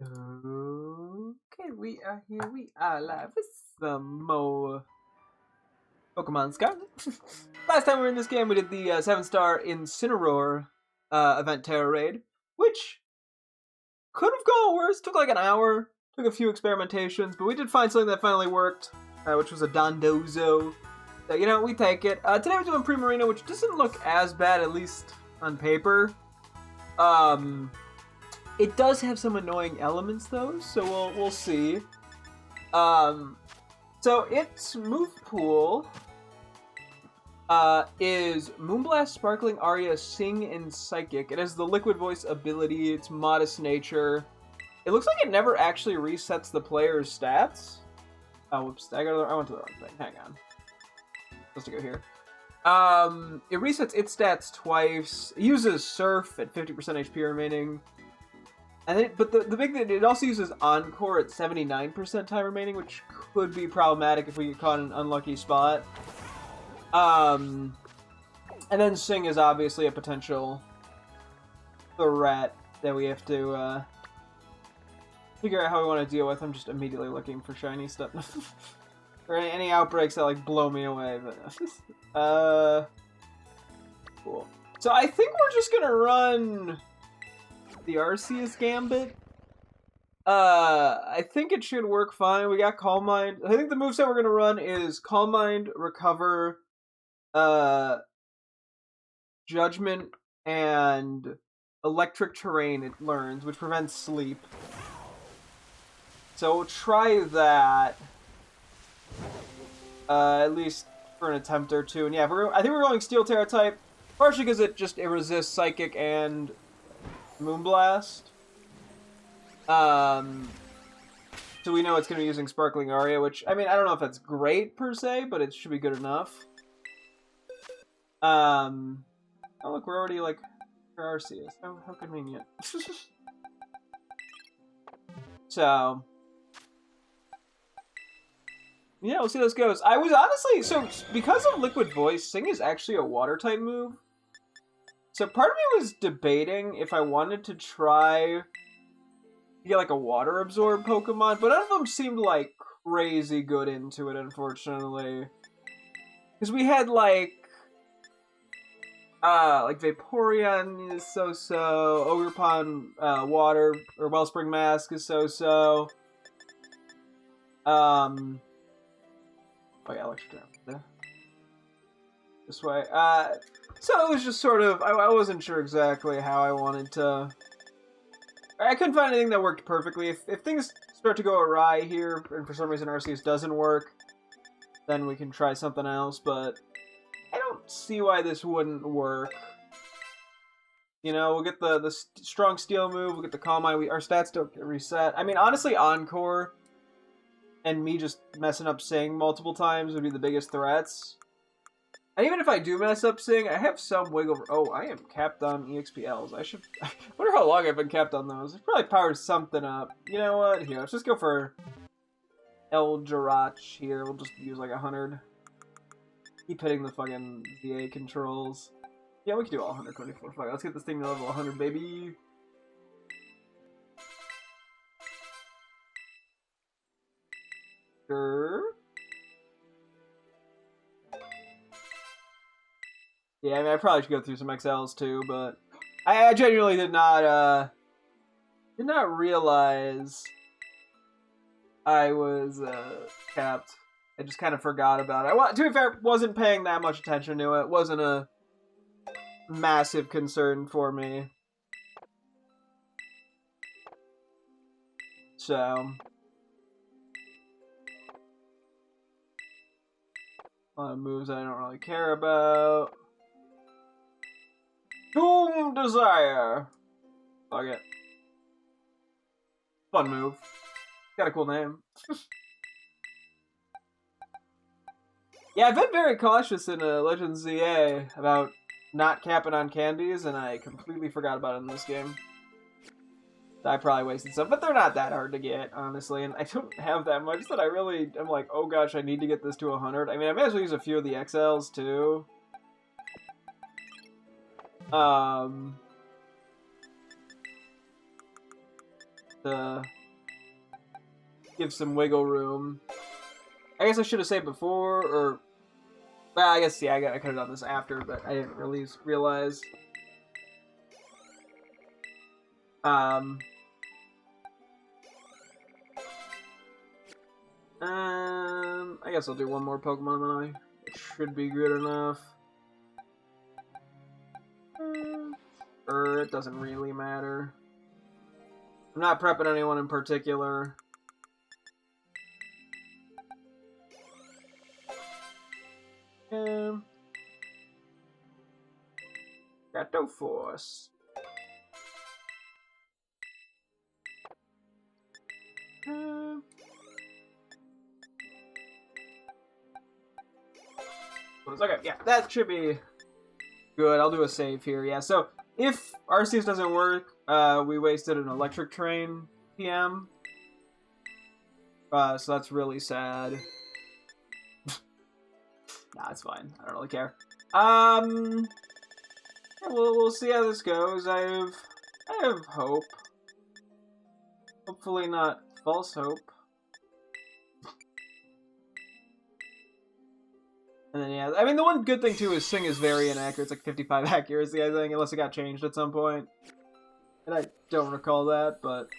Okay, we are here. We are live with some more Pokemon Scarlet. Last time we were in this game, we did the 7-star Incineroar event Terror Raid, which could have gone worse. Took like an hour, took a few experimentations, but we did find something that finally worked, which was a Dondozo. So, you know, we take it. Today we're doing Primarina, which doesn't look as bad, at least on paper. It does have some annoying elements though, so we'll see. So its move pool is Moonblast, Sparkling, Aria, Sing, and Psychic. It has the Liquid Voice ability, its modest nature. It looks like it never actually resets the player's stats. Oh, whoops, I went to the wrong thing. Hang on. Supposed to go here. It resets its stats twice. It uses Surf at 50% HP remaining. And then, but the big thing, it also uses Encore at 79% time remaining, which could be problematic if we get caught in an unlucky spot. And then Sing is obviously a potential threat that we have to figure out how we want to deal with. I'm just immediately looking for shiny stuff. Or any outbreaks that like blow me away, but cool. So I think we're just gonna run the Arceus Gambit. I think it should work fine. We got Calm Mind. I think the moveset we're gonna run is Calm Mind, Recover, Judgment, and Electric Terrain it learns, which prevents sleep. So we'll try that. At least for an attempt or two. And yeah, I think we're going Steel Terra type, partially because it resists Psychic and Moonblast. So we know it's going to be using Sparkling Aria, which, I mean, I don't know if that's great per se, but it should be good enough. Oh look, we're already, like, for Arceus. How convenient. So, yeah, we'll see how this goes. I was honestly, so because of Liquid Voice, Sing is actually a water type move. So part of me was debating if I wanted to try to get like a water absorb Pokemon, but none of them seemed like crazy good into it, unfortunately. Because we had like Vaporeon is so-so, Ogerpon water or Wellspring Mask is so-so. Oh yeah, Electric Dragon. This way. So it was just sort of, I wasn't sure exactly how I wanted to. I couldn't find anything that worked perfectly. If things start to go awry here, and for some reason Arceus doesn't work, then we can try something else, but I don't see why this wouldn't work. You know, we'll get the strong steel move, we'll get the Calm Mind, our stats don't get reset. I mean, honestly, Encore and me just messing up Sing multiple times would be the biggest threats. And even if I do mess up Sing, I have some wiggle. Oh, I am capped on EXPLs. I wonder how long I've been capped on those. It probably powers something up. You know what? Here, let's just go for Eldrach here. We'll just use like 100. Keep hitting the fucking VA controls. Yeah, we can do all 124. Fuck, let's get this thing to level 100, baby. Sure. Yeah, I mean, I probably should go through some XLs too, but I genuinely did not realize I was capped. I just kind of forgot about it. To be fair, wasn't paying that much attention to it. It wasn't a massive concern for me. So, a lot of moves I don't really care about. Doom Desire! Fuck it. Fun move. Got a cool name. Yeah, I've been very cautious in Legends ZA about not capping on candies, and I completely forgot about it in this game. I probably wasted some, but they're not that hard to get, honestly, and I don't have that much that I really am like, oh gosh, I need to get this to 100. I mean, I may as well use a few of the XLs, too. to give some wiggle room. I guess I should have saved before, or... Well, I guess, yeah, I could have done this after, but I didn't really realize. I guess I'll do one more Pokemon then. It should be good enough. Or it doesn't really matter. I'm not prepping anyone in particular. Gato Force. Okay, yeah, that should be good. I'll do a save here. Yeah, so if Arceus doesn't work, we wasted an electric train PM. So that's really sad. Nah, it's fine. I don't really care. Yeah, we'll see how this goes. I have hope. Hopefully not false hope. And then, yeah, I mean, the one good thing, too, is Sing is very inaccurate. It's like 55 accuracy, I think, unless it got changed at some point. And I don't recall that, but...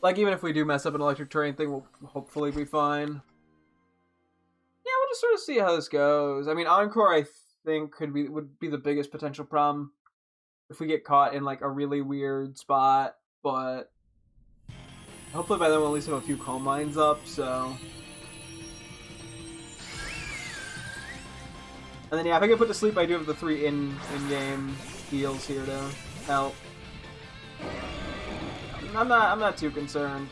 Like, even if we do mess up an electric train thing, we'll hopefully be fine. Yeah, we'll just sort of see how this goes. I mean, Encore, I think, would be the biggest potential problem if we get caught in, like, a really weird spot, but... Hopefully by then we'll at least have a few Calm Minds up, so... And then, yeah, if I get put to sleep, I do have the 3 in-game heals here to help. I'm not too concerned.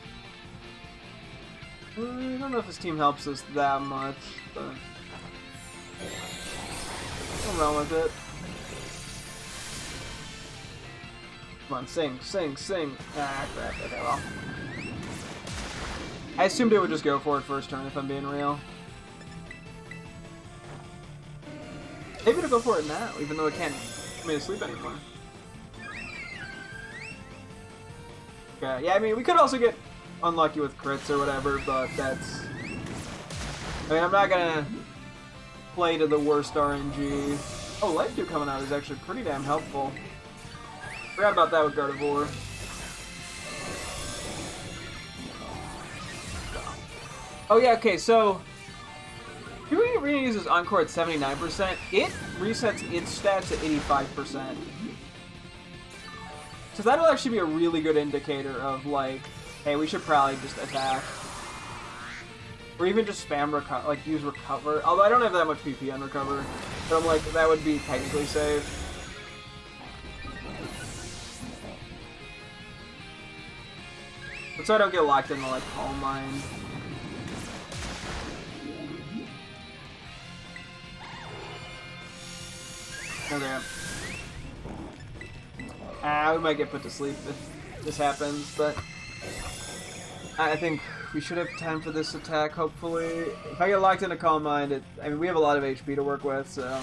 I don't know if this team helps us that much, but I'm wrong with it. Come on, sing. Ah, crap. Okay, well. I assumed it would just go for it first turn, if I'm being real. Maybe to go for it now, even though it can't put me to sleep anymore. Okay, yeah, I mean, we could also get unlucky with crits or whatever, but that's... I mean, I'm not gonna play to the worst RNG. Oh, Life Dew coming out is actually pretty damn helpful. Forgot about that with Gardevoir. Oh yeah, okay, so... Primarina uses Encore at 79%. It resets its stats at 85%. So that'll actually be a really good indicator of, like, hey, we should probably just attack. Or even just spam recover, like, use recover. Although I don't have that much PP on recover. So I'm like, that would be technically safe. But so I don't get locked into, like, Calm Mind. Okay. We might get put to sleep if this happens, but I think we should have time for this attack, hopefully. If I get locked into Calm Mind, I mean, we have a lot of HP to work with, so...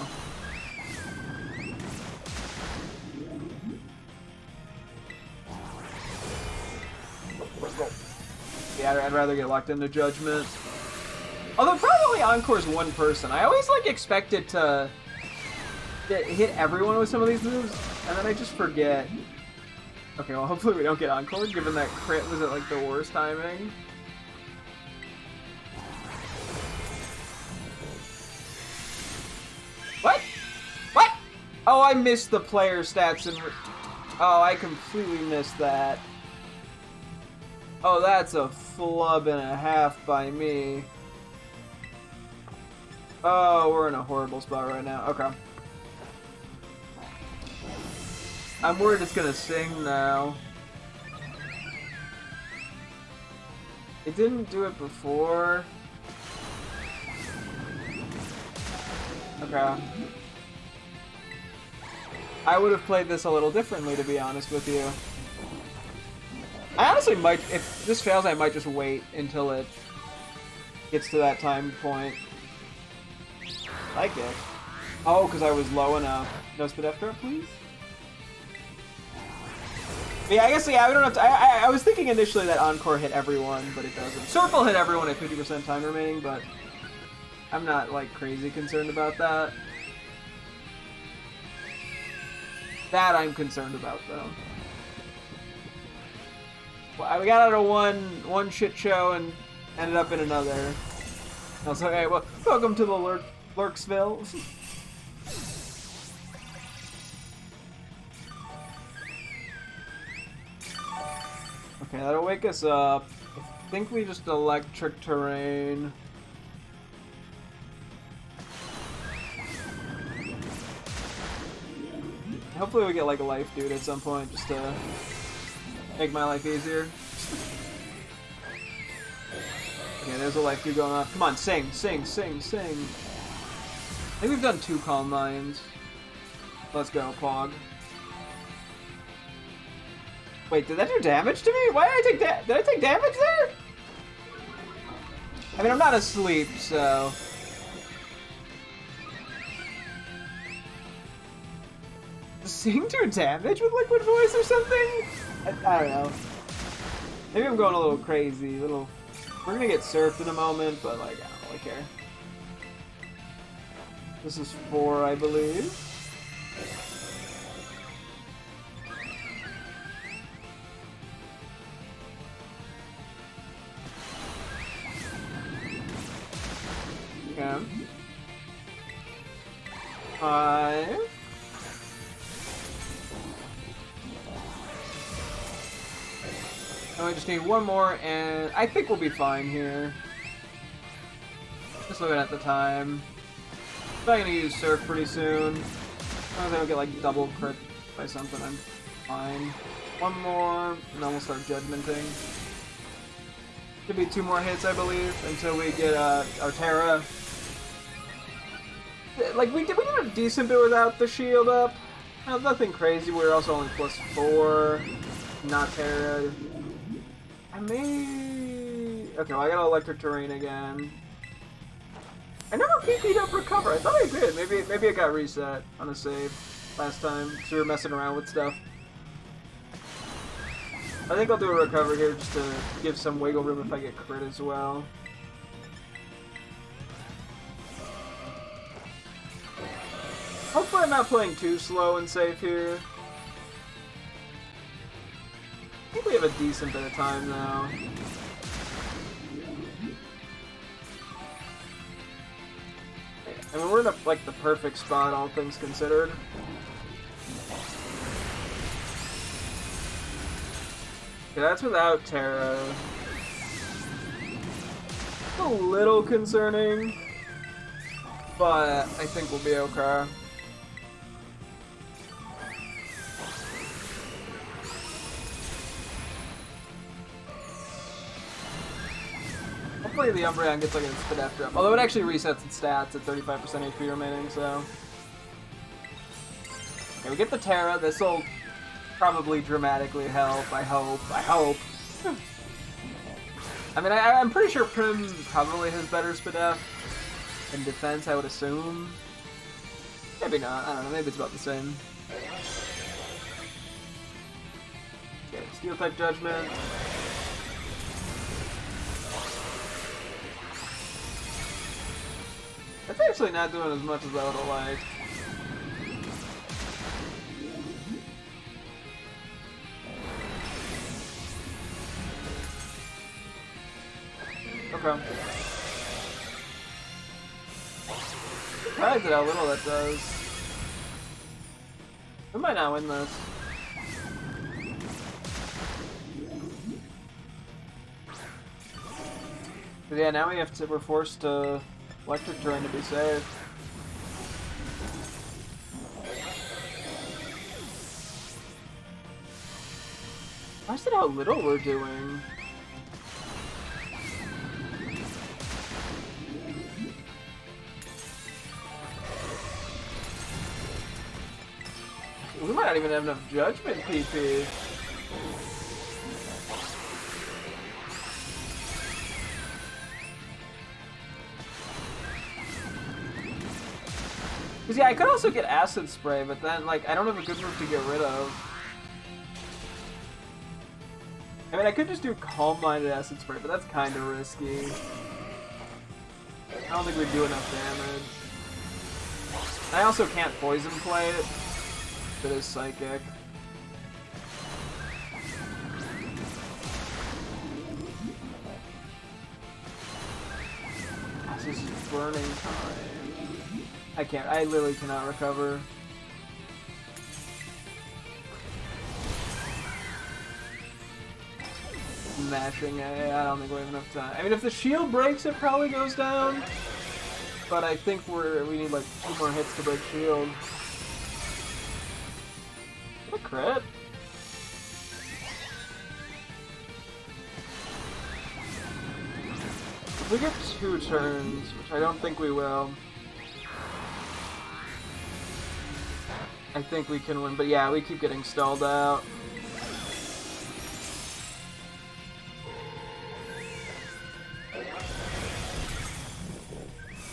Yeah, I'd rather get locked into Judgment. Although probably Encore's one person. I always, like, expect it to... hit everyone with some of these moves, and then I just forget. Okay, well, hopefully we don't get Encore, given that crit was at, like, the worst timing. What? What? Oh, I missed the player stats and... Oh, I completely missed that. Oh, that's a flub and a half by me. Oh, we're in a horrible spot right now. Okay. I'm worried it's gonna sing now. It didn't do it before. Okay. I would have played this a little differently, to be honest with you. I honestly might, if this fails, I might just wait until it gets to that time point. Like it. Oh, because I was low enough. No spit after it, please? Yeah, I guess, yeah, we don't have to. I was thinking initially that Encore hit everyone, but it doesn't. Surf will hit everyone at 50% time remaining, but I'm not, like, crazy concerned about that. That I'm concerned about, though. Well, we got out of one shit show and ended up in another. I was like, hey, well, welcome to the Lurksville. Okay, that'll wake us up. I think we just electric terrain. Hopefully we get like a life dude at some point just to make my life easier. Okay, there's a life dude going off. Come on, sing, sing, sing, sing. I think we've done 2 Calm Minds. Let's go, Pog. Wait, did that do damage to me? Why did I take damage there? I mean, I'm not asleep, so... Does Sing do damage with Liquid Voice or something? I don't know. Maybe I'm going a little crazy, We're gonna get surfed in a moment, but like, I don't really care. This is 4, I believe. Okay. 5. And we just need 1 more, and I think we'll be fine here. Just looking at the time. Probably gonna use Surf pretty soon. As long as I don't get like double crit by something, I'm fine. 1 more, and then we'll start Judgmenting. Should be 2 more hits, I believe, until we get our Terra. Like, we did a decent bit without the shield up. Nothing crazy, we were also only +4. Not Terra. I may... Okay, well, I got Electric Terrain again. I never PP'd up Recover. I thought I did. Maybe it got reset on a save last time, so we were messing around with stuff. I think I'll do a Recover here just to give some wiggle room if I get crit as well. Hopefully I'm not playing too slow and safe here. I think we have a decent bit of time now. I mean, we're in like the perfect spot, all things considered. Okay, that's without Terra. A little concerning, but I think we'll be okay. Hopefully the Umbreon gets like a Spadef drop. Although it actually resets its stats at 35% HP remaining, so... Okay, we get the Terra. This'll probably dramatically help, I hope. I mean, I'm pretty sure Prim probably has better Spadef in defense, I would assume. Maybe not, I don't know, maybe it's about the same. Okay, Steel-type Judgment. It's actually not doing as much as I would have liked. Okay. Surprised at how little that does. We might not win this. But yeah, now we're forced to Electric Terrain to be safe. I said how little we're doing. We might not even have enough Judgment PP. Cause yeah, I could also get Acid Spray, but then like I don't have a good move to get rid of. I mean, I could just do Calm Minded Acid Spray, but that's kind of risky. I don't think we'd do enough damage. I also can't Poison Play it. It is Psychic. This is burning time. I can't. I literally cannot recover. Mashing A. I don't think we have enough time. I mean, if the shield breaks, it probably goes down. But I think we need like 2 more hits to break shield. What a crit. If we get 2 turns, which I don't think we will, I think we can win. But yeah, we keep getting stalled out.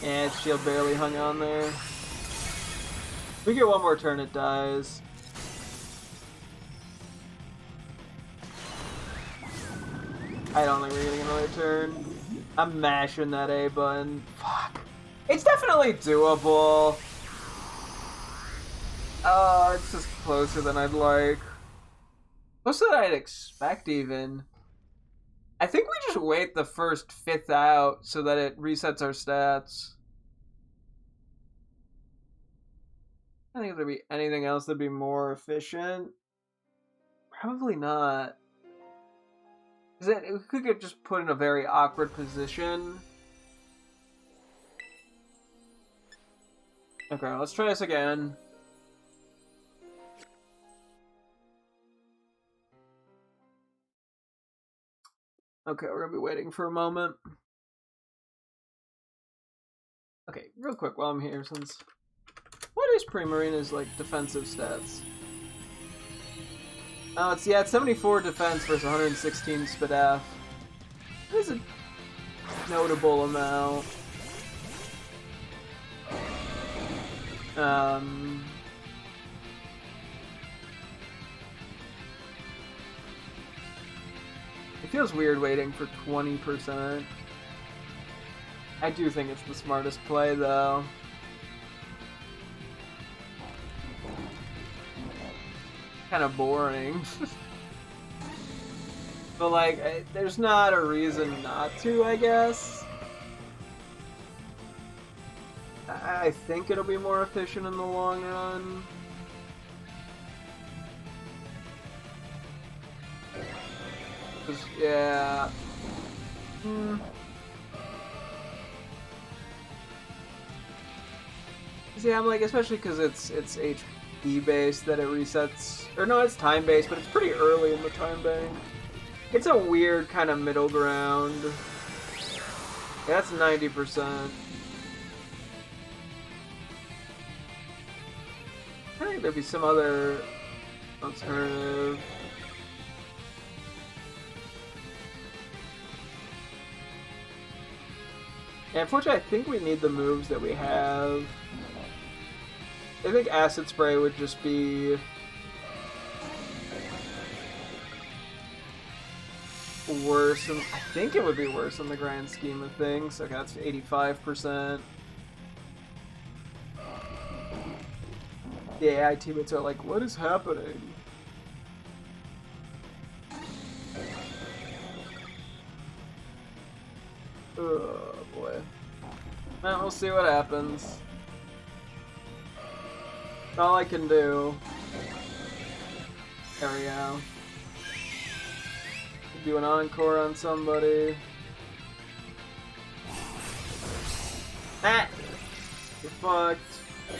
Yeah, its shield barely hung on there. If we get 1 more turn, it dies. I don't think we're getting another turn. I'm mashing that A button. Fuck. It's definitely doable. Oh, it's just closer than I'd like. Closer than I'd expect, even. I think we just wait the first 5th out so that it resets our stats. I think if there'd be anything else that'd be more efficient. Probably not. We could get just put in a very awkward position. Okay, let's try this again. Okay, we're gonna be waiting for a moment. Okay, real quick while I'm here, since... What is Primarina's, like, defensive stats? Oh, it's 74 defense versus 116 SPDF. That is a notable amount. It feels weird waiting for 20%. I do think it's the smartest play, though. Kind of boring. But, like, there's not a reason not to, I guess. I think it'll be more efficient in the long run. Yeah. See, I'm like, especially because it's HP based that it resets, or no, it's time based, but it's pretty early in the time bank. It's a weird kind of middle ground. Yeah, that's 90%. I think there'd be some other alternative. Yeah, unfortunately, I think we need the moves that we have. I think Acid Spray would just be worse. I think it would be worse in the grand scheme of things. Okay, that's 85%. The AI teammates are like, what is happening? Oh boy. Well, we'll see what happens. That's all I can do. There we go. Do an encore on somebody. Ah! You're fucked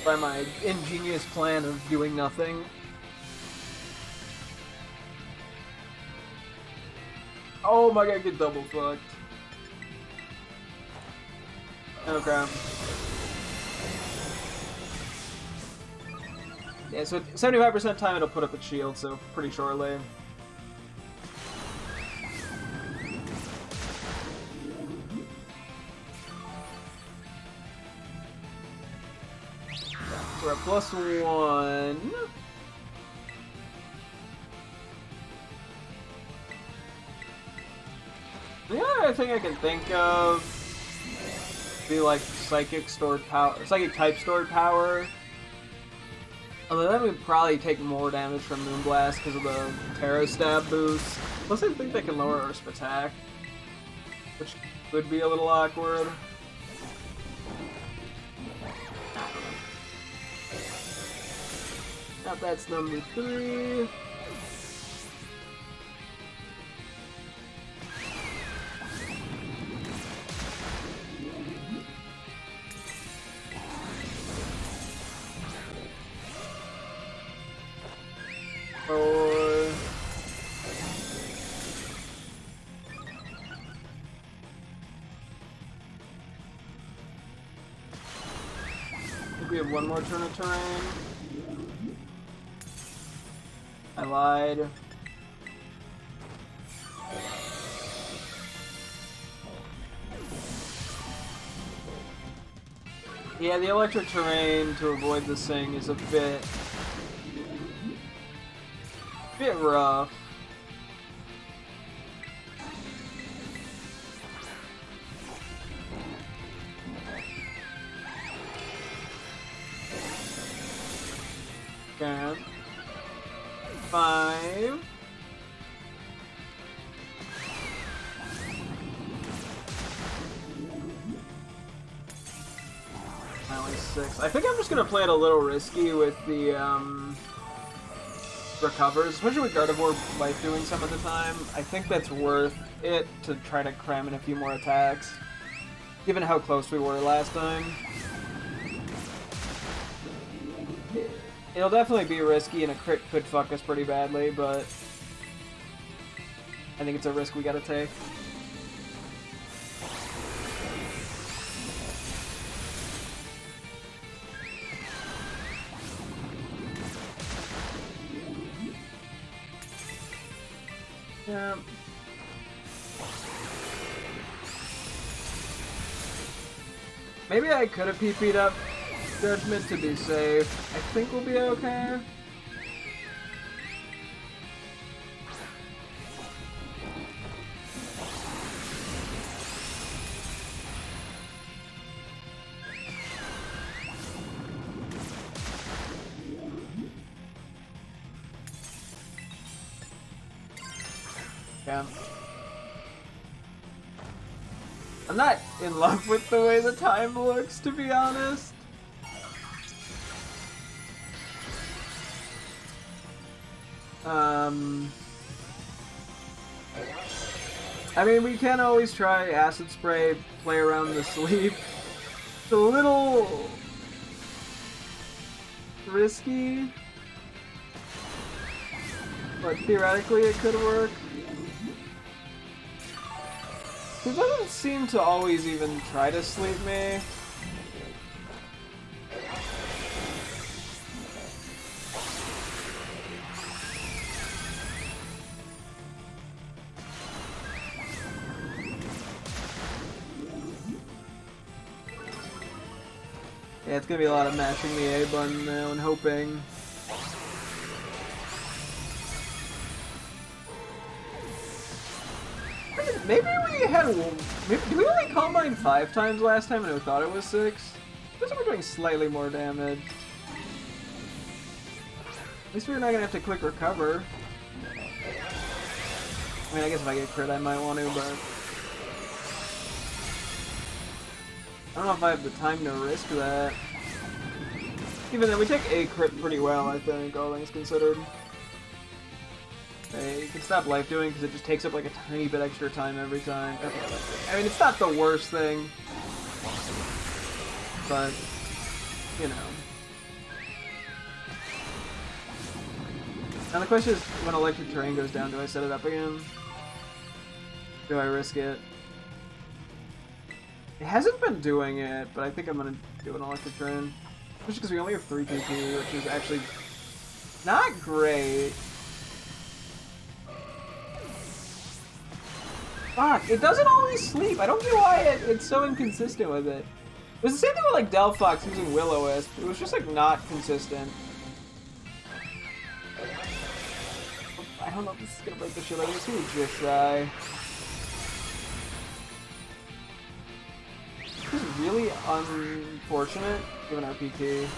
by my ingenious plan of doing nothing. Oh my god, get double fucked. Okay. Yeah, so 75% time it'll put up its shield, so pretty shortly. So we're at +1. The other thing I can think of be like psychic stored power, psychic type stored power. Although that would probably take more damage from Moonblast because of the Terra Stab boost. Plus, I think they can lower Earth's attack, which would be a little awkward. Now that's number 3. We have one more turn of terrain. I lied. Yeah, the electric terrain to avoid this thing is a bit rough. Okay. 5. Only 6. I think I'm just gonna play it a little risky with the recovers, especially with Gardevoir life doing some of the time. I think that's worth it to try to cram in a few more attacks, given how close we were last time. It'll definitely be risky, and a crit could fuck us pretty badly, but I think it's a risk we gotta take. Yeah. Maybe I could have PP'd up Judgment to be safe. I think we'll be okay. Yeah. I'm not in love with the way the time looks, to be honest. I mean, we can always try Acid Spray, play around the sleep. It's a little risky, but theoretically it could work. He doesn't seem to always even try to sleep me. Yeah, it's gonna be a lot of mashing the A button now and hoping. Maybe we had. Did we only combine 5 times last time and we thought it was 6? I guess we're doing slightly more damage. At least we're not gonna have to quick recover. I mean, I guess if I get crit, I might want to, but I don't know if I have the time to risk that. Even then, we take a crit pretty well, I think, all things considered. Hey, you can stop life doing because it just takes up like a tiny bit extra time every time. I mean, it's not the worst thing, but you know. Now the question is, when electric terrain goes down, do I set it up again? Do I risk it? It hasn't been doing it, but I think I'm gonna do an electric terrain. Especially because we only have 3 PP, which is actually not great. Fuck, it doesn't always sleep. I don't get why it's so inconsistent with it. It was the same thing with like Delphox using Will-O-Wisp. It was just like not consistent. I don't know if this is gonna break the shit out of me. It's gonna be just shy. really unfortunate given our PT.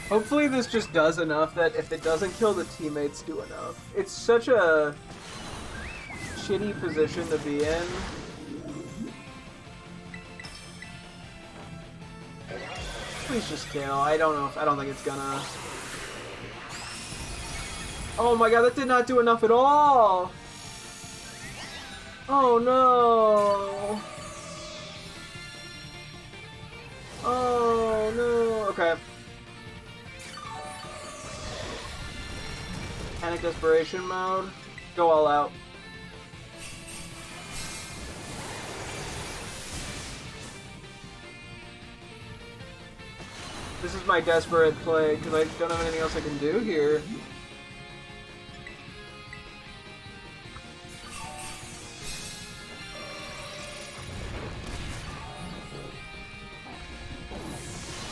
Hopefully this just does enough that if it doesn't kill, the teammates do enough. It's such a shitty position to be in. Please just kill. I don't think it's gonna. Oh my god, that did not do enough at all! Oh no! Oh no! Okay. Panic Desperation mode. Go all out. This is my desperate play, because I don't have anything else I can do here.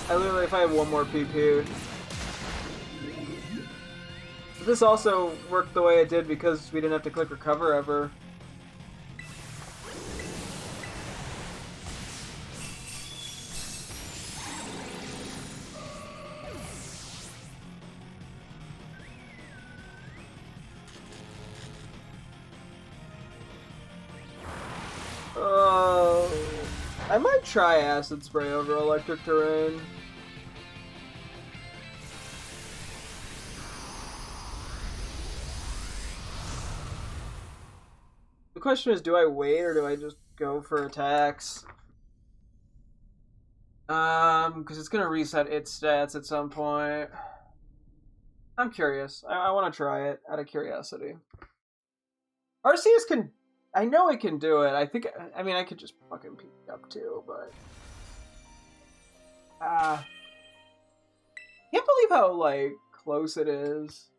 I literally, if I had one more PP. This also worked the way it did because we didn't have to click recover ever. I might try Acid Spray over Electric Terrain. The question is, do I wait or do I just go for attacks? Because it's gonna reset its stats at some point. I'm curious. I want to try it out of curiosity. Arceus can... I know it can do it. I think... I mean, I could just fucking peek up too, but... can't believe how, like, close it is.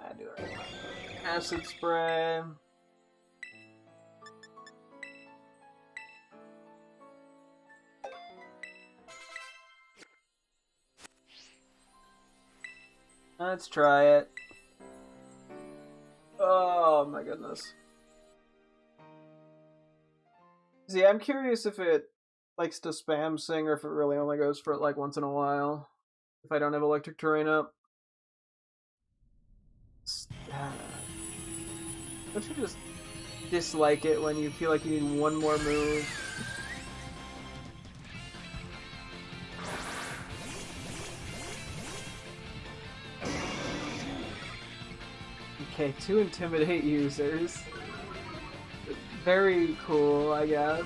I do it. Acid Spray. Let's try it. Oh my goodness. See, I'm curious if it likes to spam sing or if it really only goes for it like once in a while. If I don't have Electric Terrain up. Don't you just dislike it when you feel like you need one more move? Okay, to intimidate users. Very cool, I guess.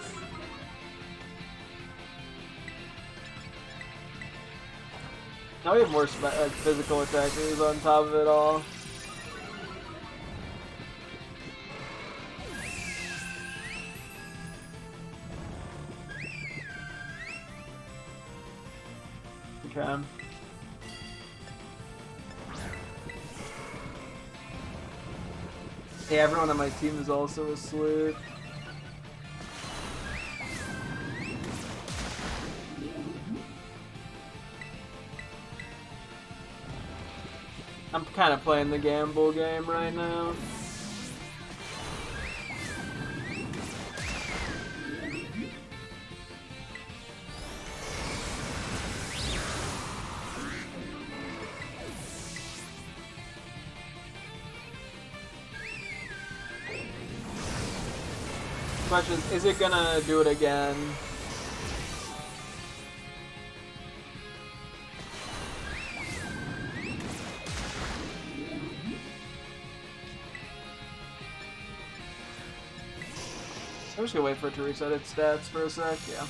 Now we have more physical attackers on top of it all. Okay. Hey, everyone on my team is also asleep. I'm kind of playing the gamble game right now. Question is it gonna do it again? I'm just gonna wait for it to reset its stats for a sec, yeah.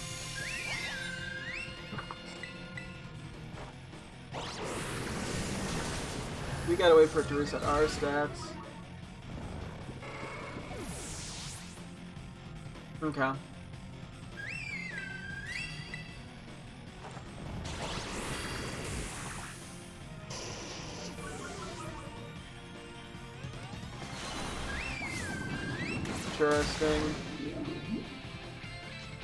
We gotta wait for it to reset our stats. Okay. interesting.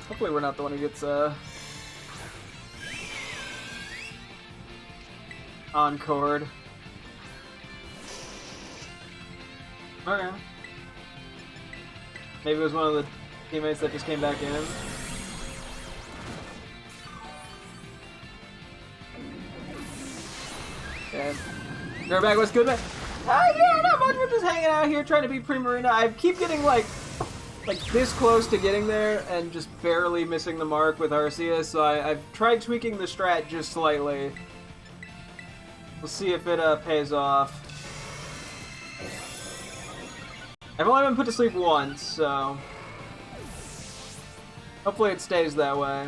Hopefully we're not the one who gets encored. Okay. Maybe it was one of the teammates that just came back in. Okay. Dirtbag, what's good, man? Yeah, not much. We're just hanging out here trying to beat Primarina. I keep getting like this close to getting there and just barely missing the mark with Arceus, so I've tried tweaking the strat just slightly. We'll see if it pays off. I've only been put to sleep once, so hopefully it stays that way.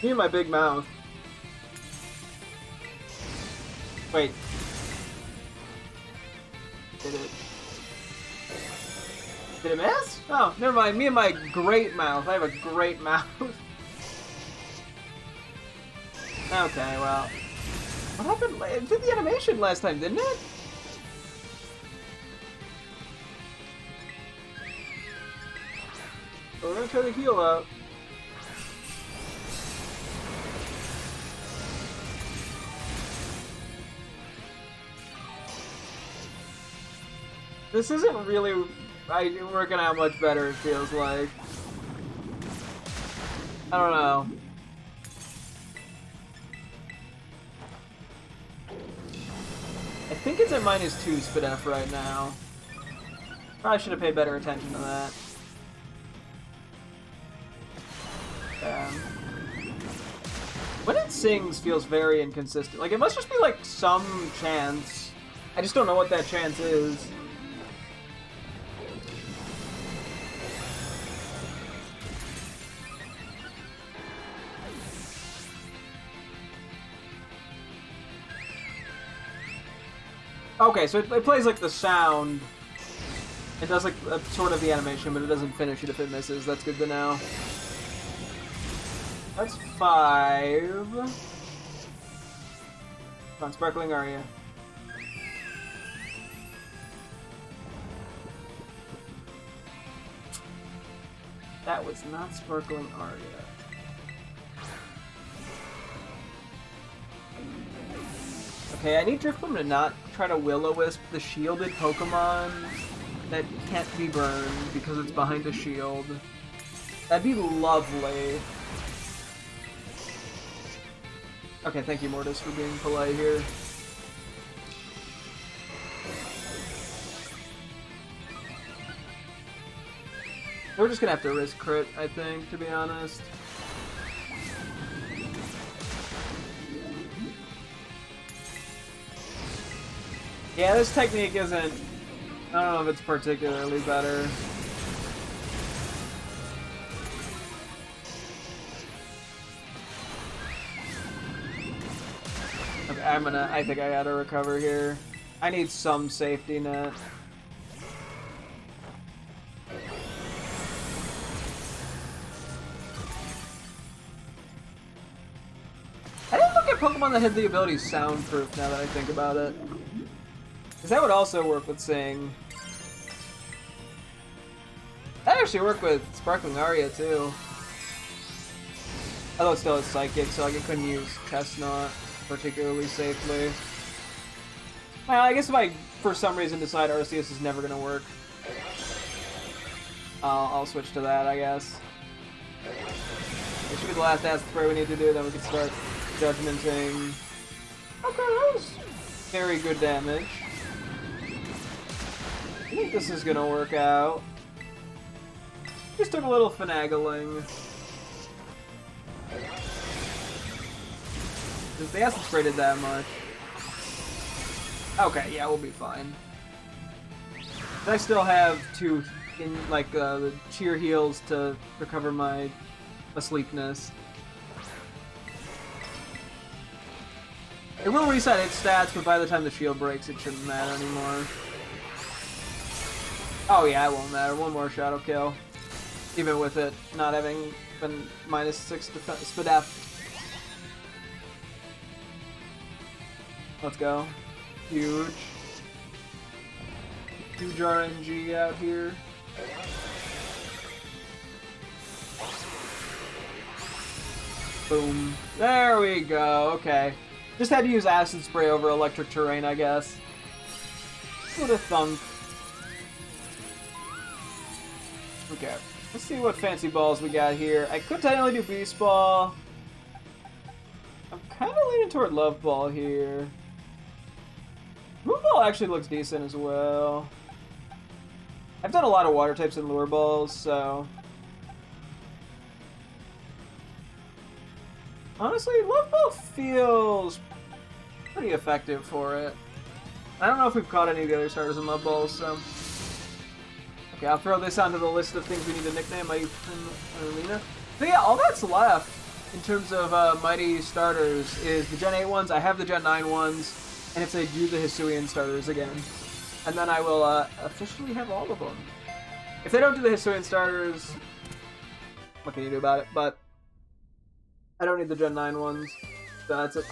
Me and my big mouth. Wait. Did it miss? Oh, never mind. Me and my great mouth. I have a great mouth. Okay, well. What happened? It did the animation last time, didn't it? We're gonna try to heal up. This isn't really working out much better, it feels like. I don't know. I think it's at -2 SpDef right now. Probably should have paid better attention to that. When it sings feels very inconsistent. Like, it must just be like some chance. I just don't know what that chance is. Okay, so it plays like the sound. It does like sort of the animation, but it doesn't finish it if it misses. That's good to know. That's 5. Come on, Sparkling Aria. That was not Sparkling Aria. Okay, I need Drifblim to not try to Will-O-Wisp the shielded Pokemon that can't be burned because it's behind a shield. That'd be lovely. Okay, thank you, Mortis, for being polite here. We're just gonna have to risk crit, I think, to be honest. Yeah, this technique isn't... I don't know if it's particularly better. Okay, I think I gotta recover here. I need some safety net. I didn't look at Pokemon that had the ability soundproof now that I think about it. Because that would also work with Sing. That actually worked with Sparkling Aria too. Although it still has Psychic, so like, I couldn't use Chestnut particularly safely. Well, I guess if I, for some reason, decide Arceus is never going to work, I'll switch to that, I guess. It should be the last acid spray we need to do, then we can start judgmenting. Okay, that was very good damage. I think this is gonna work out. Just took a little finagling. The acid spray did that much. Okay, yeah, we'll be fine. I still have two the cheer heals to recover my asleepness. It will reset its stats, but by the time the shield breaks, it shouldn't matter anymore. Oh yeah, it won't matter. One more Shadow Kill. Even with it not having been -6 SpDef. Let's go. Huge. huge RNG out here. Boom. There we go. Okay. Just had to use Acid Spray over Electric Terrain, I guess. What a thunk. Okay. Let's see what fancy balls we got here. I could technically do Beast Ball. I'm kind of leaning toward Love Ball here. Moon Ball actually looks decent as well. I've done a lot of Water types in Lure Balls, so... Honestly, Love Ball feels pretty effective for it. I don't know if we've caught any of the other starters in Love Balls, so... Okay, I'll throw this onto the list of things we need to nickname my Primarina. So yeah, all that's left in terms of Mighty starters is the Gen 8 ones. I have the Gen 9 ones, and if they do the Hisuian starters again. And then I will officially have all of them. If they don't do the Hisuian starters, what can you do about it? But I don't need the Gen 9 ones. So that's at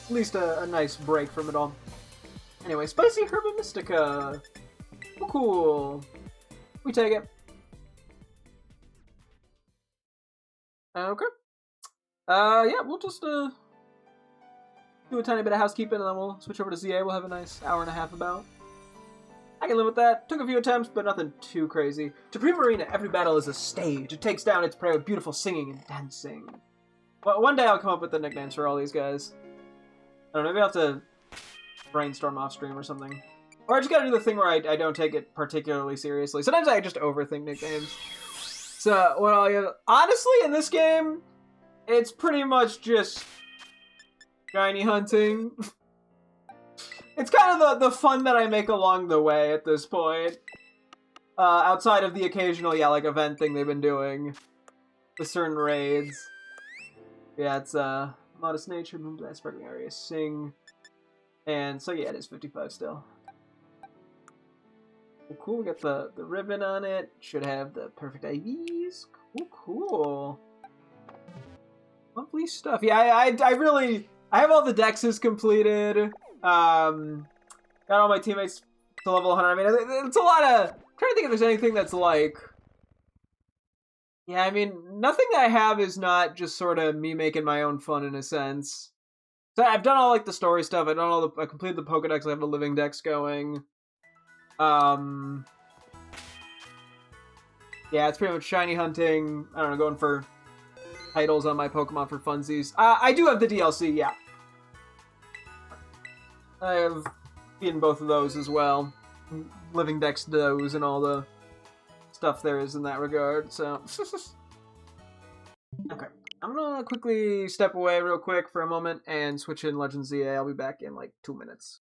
least a nice break from it all. Anyway, Spicy Herba Mystica. Oh, cool. We take it. Okay. Yeah, we'll just do a tiny bit of housekeeping and then we'll switch over to ZA. We'll have a nice hour and a half about. I can live with that. Took a few attempts, but nothing too crazy. To Primarina, every battle is a stage. It takes down its prey with beautiful singing and dancing. Well, one day I'll come up with the nicknames for all these guys. I don't know, maybe I'll have to brainstorm off stream or something. Or I just gotta do the thing where I don't take it particularly seriously. Sometimes I just overthink nicknames. So, what I'll get... Honestly, in this game, it's pretty much just shiny hunting. It's kind of the fun that I make along the way at this point. Outside of the occasional, yeah, like, event thing they've been doing. With certain raids. Yeah, it's, Modest Nature, Moon Blast, Sparkling Area, Sing. And, so yeah, it is 55 still. Well, cool, we got the ribbon on it. Should have the perfect IVs. Cool, cool. Lovely stuff. Yeah, I really... I have all the dexes completed. Got all my teammates to level 100. I mean, it's a lot of... I'm trying to think if there's anything that's like... Yeah, I mean, nothing I have is not just sort of me making my own fun in a sense. So I've done all like the story stuff. I completed the Pokedex. I have the Living Dex going. Yeah, it's pretty much shiny hunting. I don't know, going for titles on my Pokemon for funsies. I do have the DLC, yeah. I have beaten both of those as well. Living Dex those and all the stuff there is in that regard, so... Okay. I'm gonna quickly step away real quick for a moment and switch in Legends ZA. I'll be back in like 2 minutes.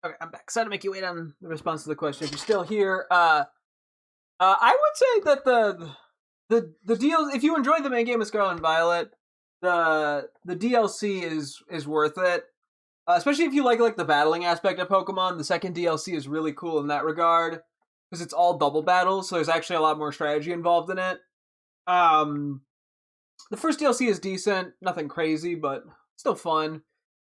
Okay, I'm back. Sorry to make you wait on the response to the question. If you're still here, I would say that the deal. If you enjoyed the main game of Scarlet and Violet, the DLC is worth it. Especially if you like the battling aspect of Pokemon. The second DLC is really cool in that regard because it's all double battles, so there's actually a lot more strategy involved in it. The first DLC is decent, nothing crazy, but still fun.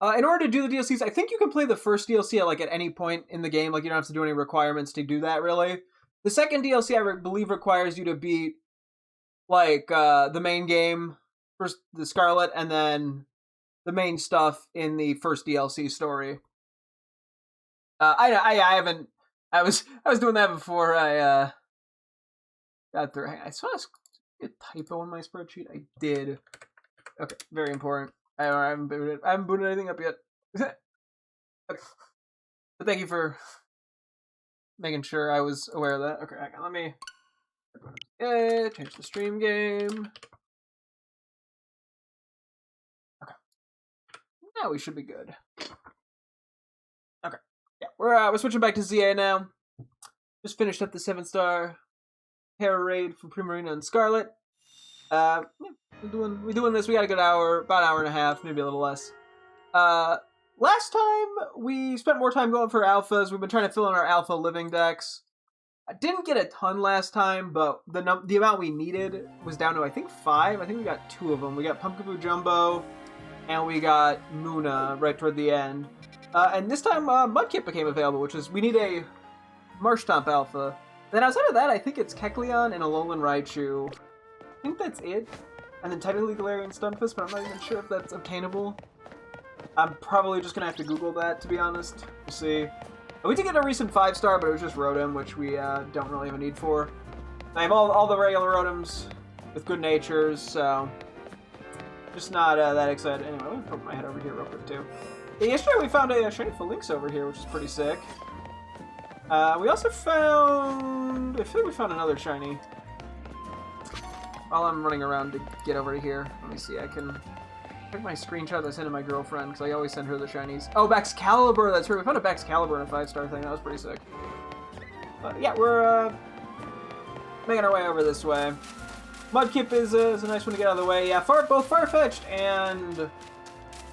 In order to do the DLCs, I think you can play the first DLC at any point in the game. Like, you don't have to do any requirements to do that, really. The second DLC, I believe, requires you to beat, the main game, first the Scarlet, and then the main stuff in the first DLC story. I haven't... I was doing that before I got through. I saw a typo in my spreadsheet. I did. Okay, very important. I haven't booted anything up yet. Okay. But thank you for making sure I was aware of that. Okay, hang on, let me change the stream game. Okay. Now we should be good. Okay. Yeah, we're switching back to ZA now. Just finished up the 7-star hair raid for Primarina and Scarlet. Yeah, we're doing this. We got a good hour, about an hour and a half, maybe a little less. Last time we spent more time going for alphas. We've been trying to fill in our alpha living decks. I didn't get a ton last time, but the amount we needed was down to I think 5. I think we got 2 of them. We got Pumpkaboo Jumbo, and we got Muna right toward the end. And this time Mudkip became available, which is we need a Marshtomp alpha. Then outside of that, I think it's Kecleon and Alolan Raichu. I think that's it. And then technically Galarian Stunfisk, but I'm not even sure if that's obtainable. I'm probably just going to have to Google that, to be honest. We'll see. We did get a recent 5-star, but it was just Rotom, which we don't really have a need for. I have all the regular Rotoms with good natures, so just not that excited. Anyway, let me poke my head over here real quick, too. Yeah, yesterday we found a shiny Phalanx over here, which is pretty sick. We also found... I feel like we found another shiny. While I'm running around to get over to here, let me see, I can check my screenshot I sent to my girlfriend, because I always send her the shinies. Oh, Baxcalibur, that's right, we found a Baxcalibur in a 5-star thing, that was pretty sick. But yeah, we're making our way over this way. Mudkip is a nice one to get out of the way. Yeah, both Farfetch'd and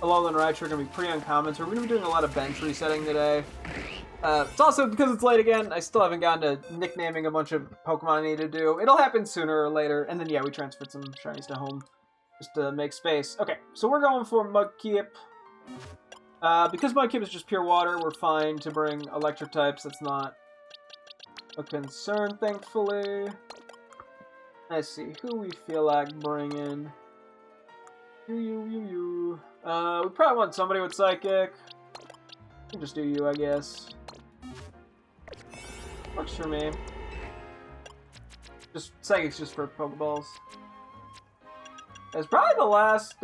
Alolan Raichu are going to be pretty uncommon, so we're going to be doing a lot of bench resetting today. It's also, because it's late again, I still haven't gotten to nicknaming a bunch of Pokemon I need to do. It'll happen sooner or later, and then yeah, we transferred some shinies to home just to make space. Okay, so we're going for Mudkip. Because Mudkip is just pure water, we're fine to bring electric types. That's not a concern, thankfully. Let's see, who we feel like bringing. You. We probably want somebody with Psychic. We can just do you, I guess. Works for me. Just Psychic's just for Pokeballs. It's probably the last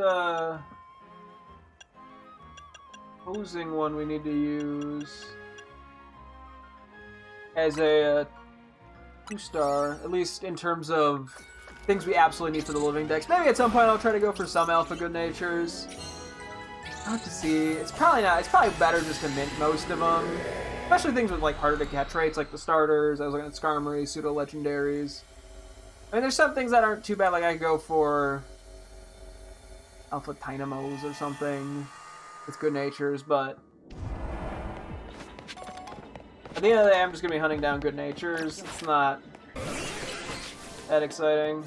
opposing one we need to use as a 2-star, at least in terms of things we absolutely need for the living decks. Maybe at some point I'll try to go for some Alpha Good Natures. I'll have to see. It's probably not. It's probably better just to mint most of them. Especially things with harder to catch rates, like the starters. I was looking at Skarmory, Pseudo Legendaries. I mean, there's some things that aren't too bad. Like I could go for Alpha Dynamos or something with good natures, but at the end of the day, I'm just gonna be hunting down good natures. It's not that exciting.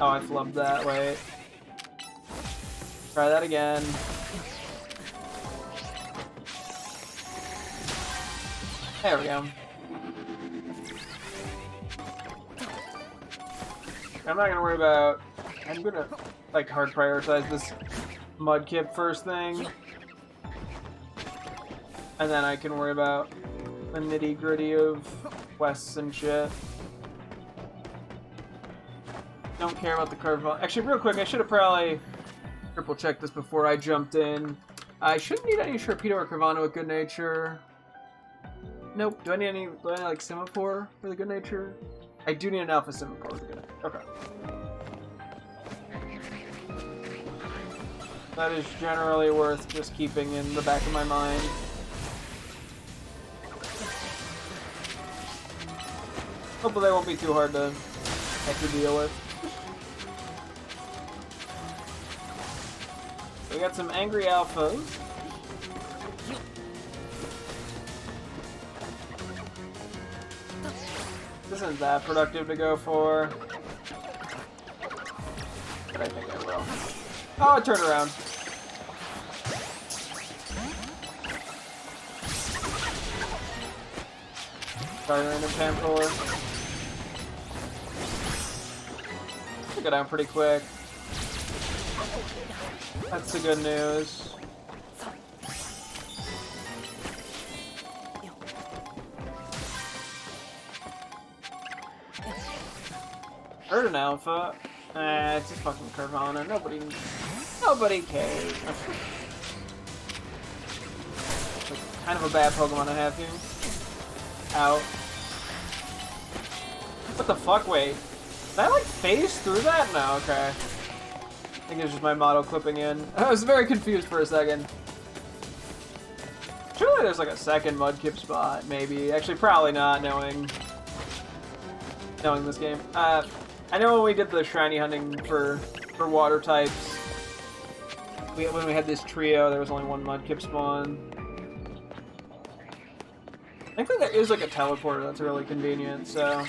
Oh, I flubbed that. Wait. Try that again. There we go. I'm not gonna worry about... I'm gonna, hard prioritize this Mudkip first thing. And then I can worry about the nitty-gritty of quests and shit. Don't care about the Carval. Actually, real quick, I should have probably triple-checked this before I jumped in. I shouldn't need any Sharpedo or Carvana with good nature. Nope. Do I need Semaphore for the good nature? I do need an Alpha Semaphore for the good nature. Okay. That is generally worth just keeping in the back of my mind. Hopefully they won't be too hard to have to deal with. We got some angry alphas. This isn't that productive to go for. But I think I will. Oh, turn around. Sorry, random Pamphor. Go down pretty quick. That's the good news. Heard an alpha. It's a fucking Carvana. Nobody cares. It's kind of a bad Pokemon to have here. Out. What the fuck? Wait. Did I, like, phase through that? No, okay. I think it's just my model clipping in. I was very confused for a second. Surely there's, like, a second Mudkip spot, maybe. Actually, probably not, knowing this game. I know when we did the shiny hunting for water types, when we had this trio, there was only one Mudkip spawn. I think there is, like, a teleporter that's really convenient, so...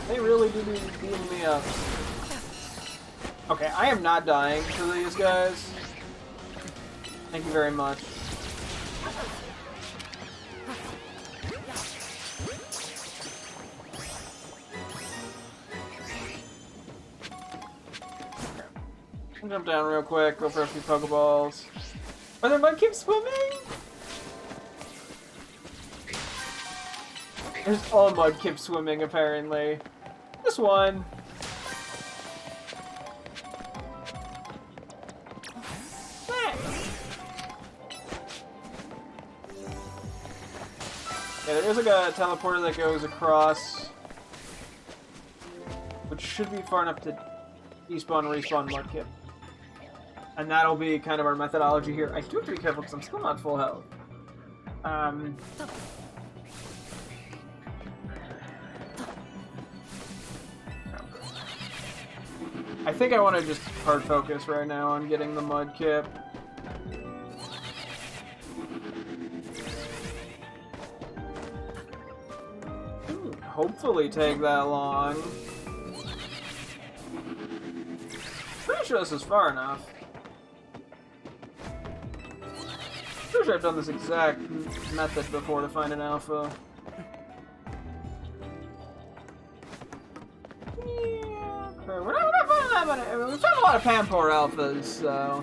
They really do be beating me up. Okay, I am not dying to these guys. Thank you very much. I'll jump down real quick, go for a few Pokeballs. Are there Mudkips swimming? There's all Mudkip swimming, apparently. This one. Yeah, there is like a teleporter that goes across, which should be far enough to despawn, respawn Mudkip. And that'll be kind of our methodology here. I do have to be careful because I'm still not full health. I think I want to just hard focus right now on getting the Mudkip. Hopefully take that long. Pretty sure this is far enough. Pretty sure I've done this exact method before to find an alpha. We've found a lot of Pamphor alphas, so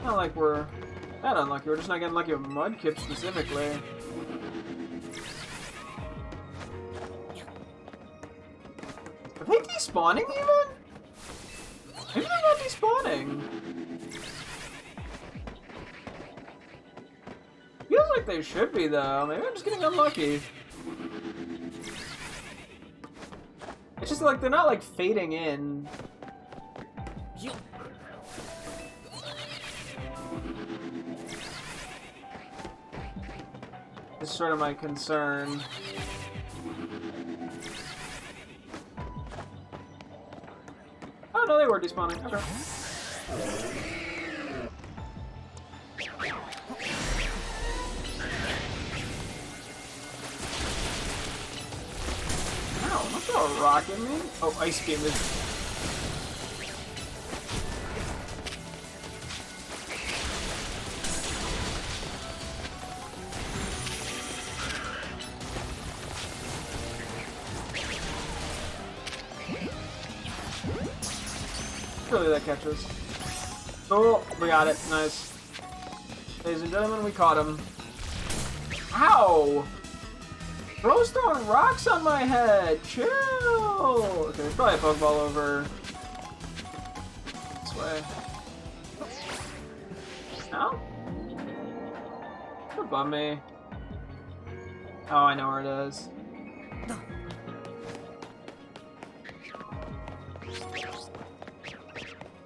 not like we're that unlucky. We're just not getting lucky with Mudkip specifically. Are they despawning even? Maybe they're not despawning. Feels like they should be though. Maybe I'm just getting unlucky. It's just like they're not like fading in. This is sort of my concern. Oh no, they were despawning. Okay. Ow, don't throw a rock at me. Oh, Ice Beam is... Surely that catches. Oh, we got it. Nice. Ladies and gentlemen, we caught him. Ow! Bro's throwing rocks on my head! Chill! Okay, there's probably a Pokeball over this way. No? Don't bum me. Oh, I know where it is.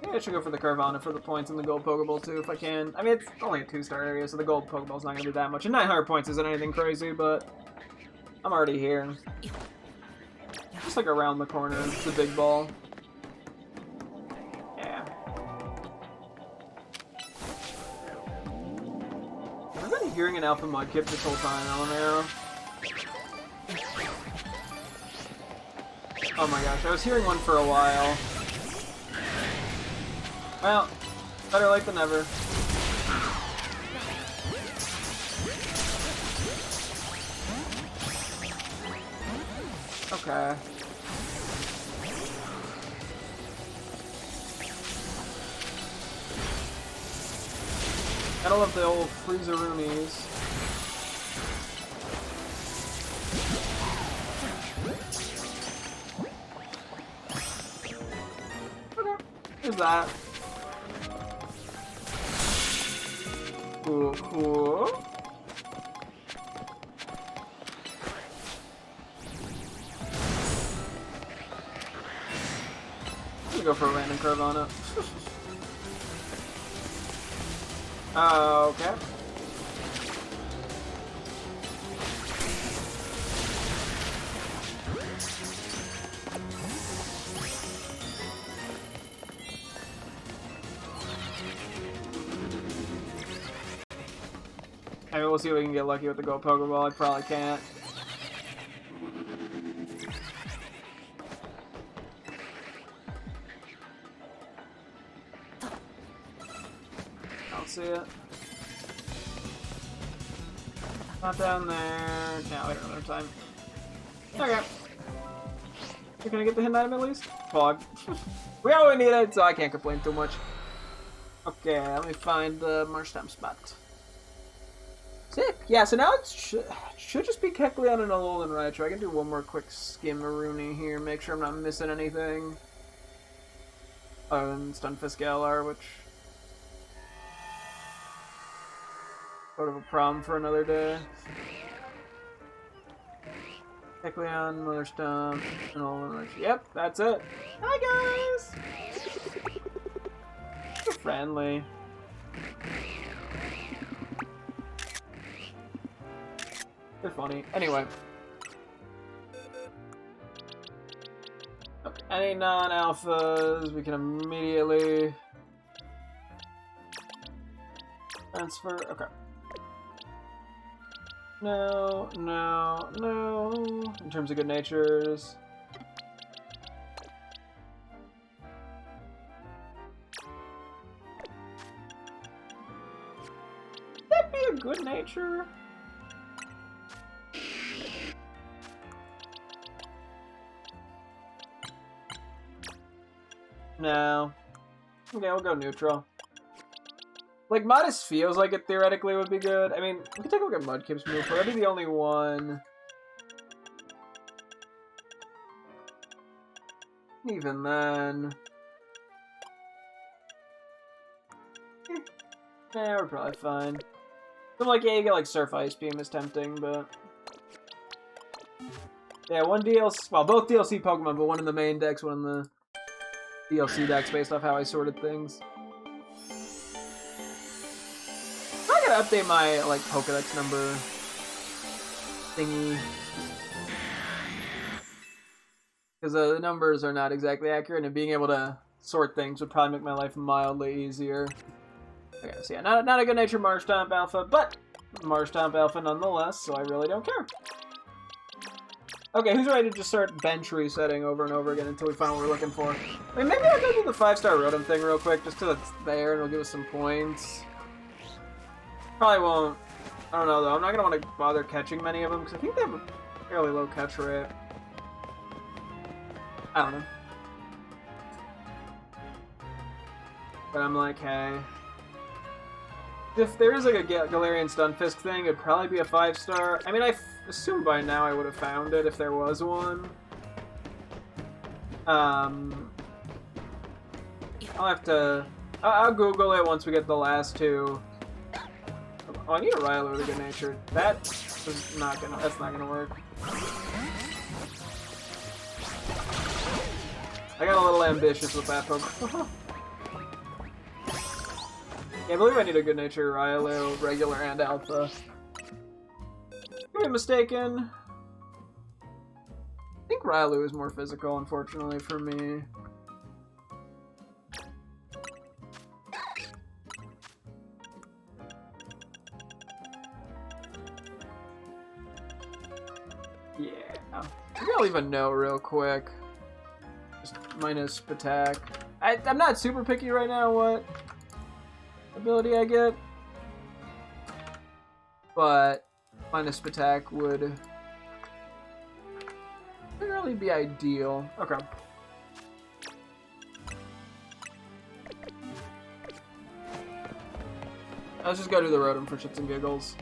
Maybe I should go for the Carvana for the points in the gold Pokeball too, if I can. I mean, it's only a 2-star area, so the gold Pokeball's not going to be that much. And 900 points isn't anything crazy, but I'm already here. Just like around the corner, it's a big ball. Yeah. I've been hearing an Alpha Mudkip this whole time, Alamero. Oh my gosh, I was hearing one for a while. Well, better late than never. Okay. I love the old Freezeroonies. Okay, here's that. Cool, cool. I'm gonna go for a random curve on it. Okay. I mean, we'll see if we can get lucky with the Gold Pokeball. I probably can't. I don't see it. Not down there. No, we don't have enough time. Okay. You're gonna get the hidden item at least? Fog. We all we needed, so I can't complain too much. Okay, let me find the Marshtomp spot. Sick. Yeah, so now it should just be Kecleon and Alolan Raichu. I can do one more quick Skimmeroonie here, make sure I'm not missing anything. Other than Stunfisk LR, which... sort of a problem for another day. Kecleon, Marshtomp, and Alolan Raichu. Yep, that's it. Hi, guys! You're friendly. They're funny. Anyway. Okay. Any non-alphas, we can immediately transfer. Okay. No, no, no. In terms of good natures. That'd be a good nature. No. Okay, we'll go neutral. Like, Modest feels like it theoretically would be good. I mean, we could take a look at Mudkip's move, but that'd be the only one. Even then. Yeah, we're probably fine. I'm like, yeah, you get like Surf Ice Beam is tempting, but... yeah, one DLC, well, both DLC Pokemon, but one in the main decks, one in the DLC decks based off how I sorted things. I gotta update my, like, Pokedex number thingy. Because the numbers are not exactly accurate, and being able to sort things would probably make my life mildly easier. Okay, so yeah, not a good nature Marshtomp Alpha, but Marshtomp Alpha nonetheless, so I really don't care. Okay, who's ready to just start bench resetting over and over again until we find what we're looking for? I mean, maybe I'll go do the 5-star Rotom thing real quick, just because it's there and it'll give us some points. Probably won't. I don't know, though. I'm not going to want to bother catching many of them, because I think they have a fairly low catch rate. I don't know. But I'm like, hey. If there is like a Galarian Stunfisk thing, it'd probably be a 5-star. I mean, I assume by now I would have found it if there was one. I'll have to... I'll Google it once we get the last two. Oh, I need a Rylo with a good nature. That's not gonna work. I got a little ambitious with that Pokemon. Yeah, I believe I need a good nature Rylo, regular and alpha. Could be mistaken. I think Rylo is more physical, unfortunately, for me. Yeah. Maybe I'll leave a note real quick. Just minus attack. I'm not super picky right now what ability I get. But minus attack would really be ideal. Okay. Let's just go do the Rotom for shits and giggles.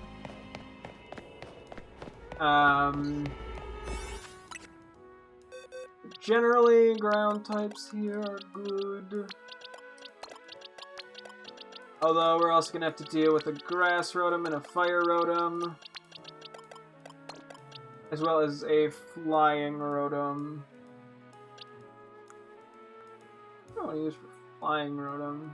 Generally, ground types here are good. Although we're also gonna have to deal with a grass Rotom and a fire Rotom. As well as a flying Rotom. What do I want to use for flying Rotom?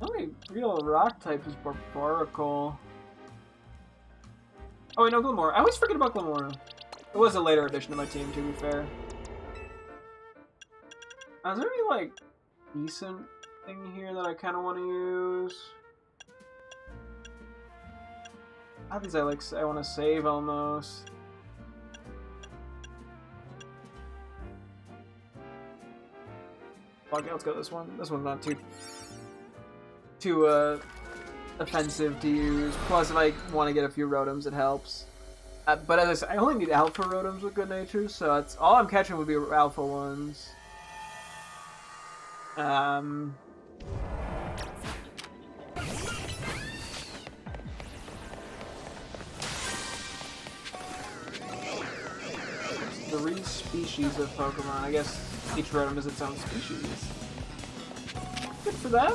Only real rock type is Barbaracle. Oh wait, no, Glimmer. I always forget about Glimmer. It was a later addition to my team, to be fair. Is there any, like, decent thing here that I kind of want to use? All these I want to save almost. Okay, let's go this one. This one's not too offensive to use. Plus, if I want to get a few Rotoms, it helps. But as I said, I only need alpha Rotoms with good nature, so that's all I'm catching would be alpha ones. Three species of Pokemon. I guess each Rotom is its own species. Good for them.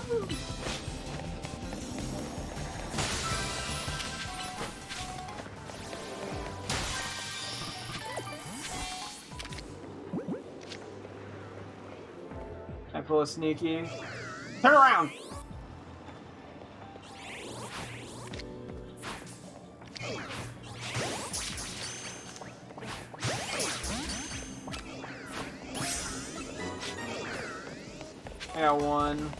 I pull a sneaky. Turn around! I got one.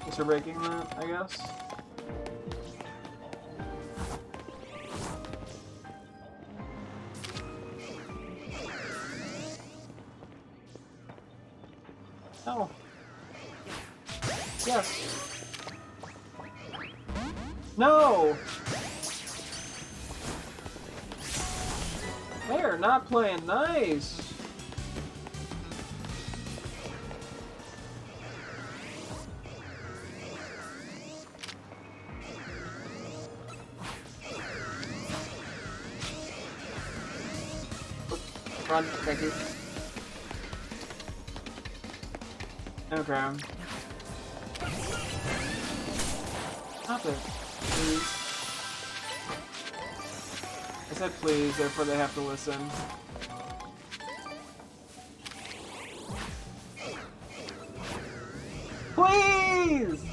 Thanks for breaking that, I guess. Oh. Yes. No! They're not playing nice. Run, thank you. Okay. Stop it. Please. I said please, therefore they have to listen. Please!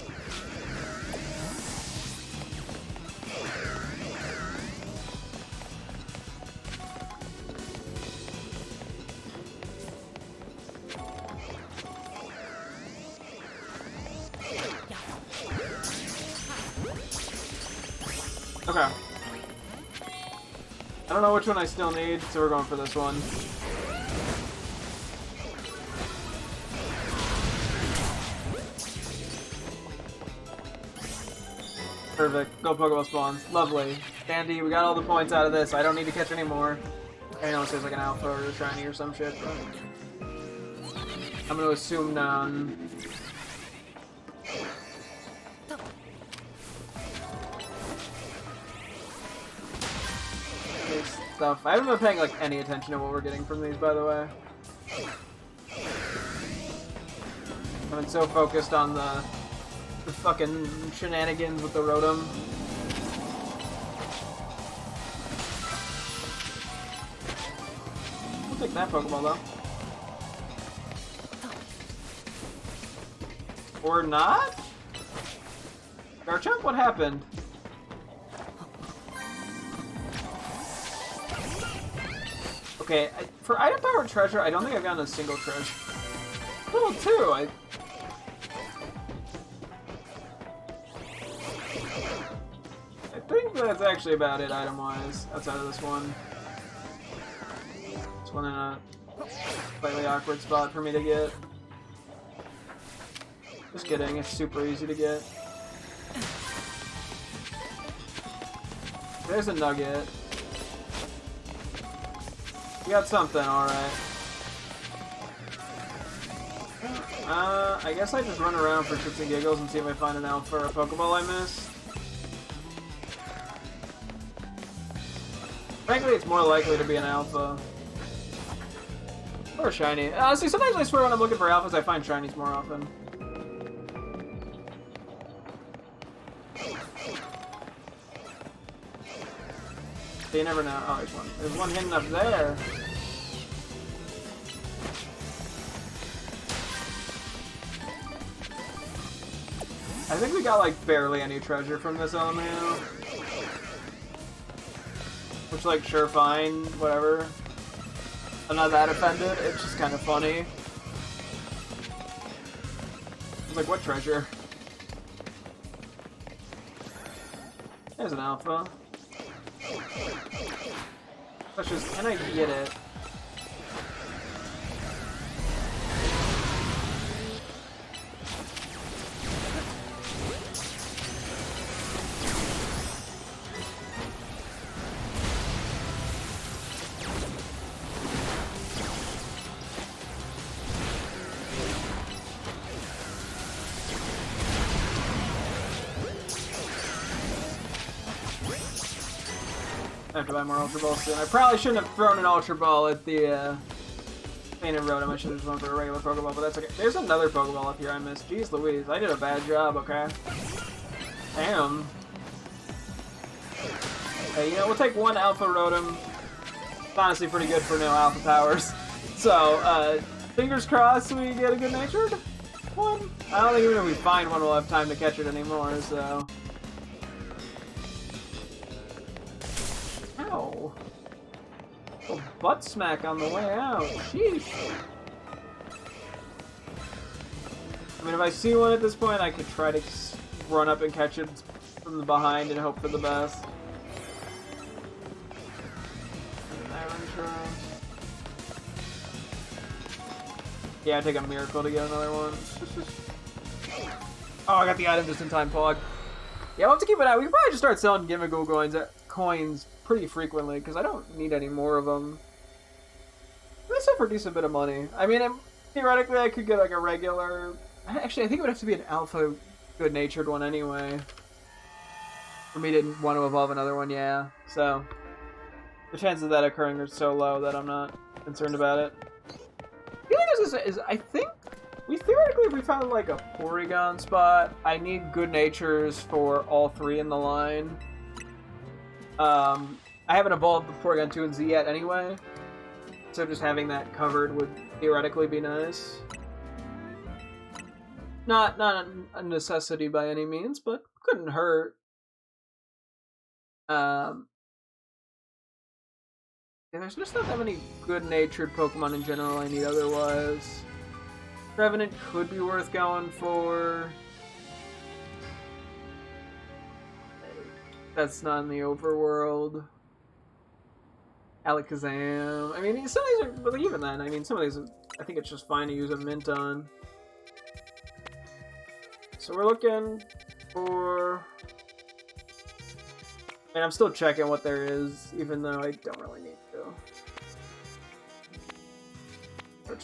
Okay. I don't know which one I still need, so we're going for this one. Perfect. Go Pokeball spawns. Lovely. Dandy, we got all the points out of this. I don't need to catch any more. I know it says like an alpha or a shiny or some shit, but I'm gonna assume none. stuff. I haven't been paying like any attention to what we're getting from these, by the way. I've been so focused on the fucking shenanigans with the Rotom. I'll take that Pokeball though. Or not? Garchomp, what happened? Okay, for item powered treasure, I don't think I've gotten a single treasure. Level 2, I think that's actually about it item-wise, outside of this one. This one in a slightly awkward spot for me to get. Just kidding, it's super easy to get. There's a nugget. You got something, alright. I guess I just run around for shits and giggles and see if I find an alpha or a Pokeball I missed. Frankly, it's more likely to be an alpha. Or a shiny. See, sometimes I swear when I'm looking for alphas, I find shinies more often. You never know. Oh, there's one. There's one hidden up there. I think we got like barely any treasure from this LMAO. Which, like, sure, fine, whatever. I'm not that offended. It's just kind of funny. I'm like, what treasure? There's an alpha. Question is, can I get it? I have to buy more Ultra Balls soon. I probably shouldn't have thrown an Ultra Ball at the Painted Rotom. I should have just went for a regular Pokeball, but that's okay. There's another Pokeball up here I missed. Jeez Louise, I did a bad job, okay? Damn. Hey, you know, we'll take one Alpha Rotom. It's honestly pretty good for no Alpha powers. So, fingers crossed we get a good-natured one. I don't think even if we find one we'll have time to catch it anymore, so... Ow. A butt smack on the way out. Sheesh. I mean, if I see one at this point, I could try to run up and catch it from the behind and hope for the best. Yeah, it'd take a miracle to get another one. Oh, I got the item just in time, Pog. Yeah, we'll have to keep it out. We can probably just start selling Gimmickle coins pretty frequently, because I don't need any more of them. They sell for a decent bit of money. I mean, theoretically, I could get like a regular... Actually, I think it would have to be an alpha good-natured one anyway. For me to want to evolve another one, yeah. So, the chances of that occurring are so low that I'm not concerned about it. The only thing is, I think, theoretically, if we found like a Porygon spot, I need good natures for all three in the line. I haven't evolved the Porygon 2 and Z yet anyway, so just having that covered would theoretically be nice. Not a necessity by any means, but couldn't hurt. Yeah, there's just not that many good-natured Pokemon in general I need otherwise. Revenant could be worth going for. That's not in the overworld. Alakazam. I mean, some of these are, but even then, I mean, some of these, I think it's just fine to use a mint on. So we're looking for... And I'm still checking what there is, even though I don't really need to.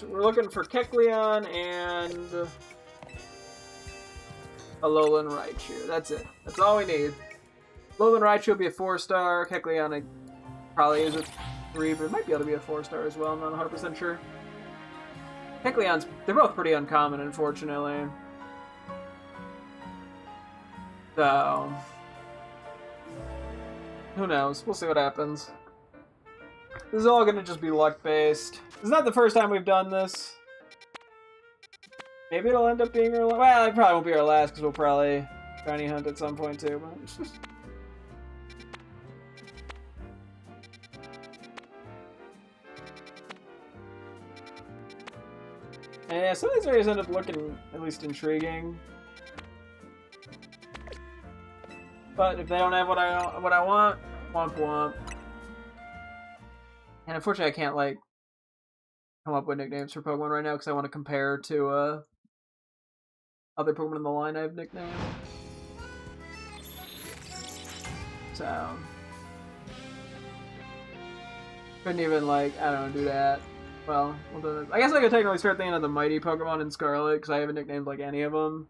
We're looking for Kecleon and Alolan Raichu. That's it. That's all we need. Alolan Raichu will be a 4-star. Kecleon Probably is a 3, but it might be able to be a 4-star as well. I'm not 100% sure. Kecleon's, they're both pretty uncommon, unfortunately. So, who knows? We'll see what happens. This is all gonna just be luck-based. This is not the first time we've done this. Maybe it'll end up being our last. Well, it probably won't be our last, because we'll probably shiny hunt at some point, too. But yeah, some of these areas end up looking at least intriguing. But if they don't have what I want, womp womp. And unfortunately, I can't like come up with nicknames for Pokemon right now because I want to compare to other Pokemon in the line I have nicknamed. So couldn't even like I don't know do that. Well, I guess I could technically start thinking of the mighty Pokemon in Scarlet because I haven't nicknamed like any of them.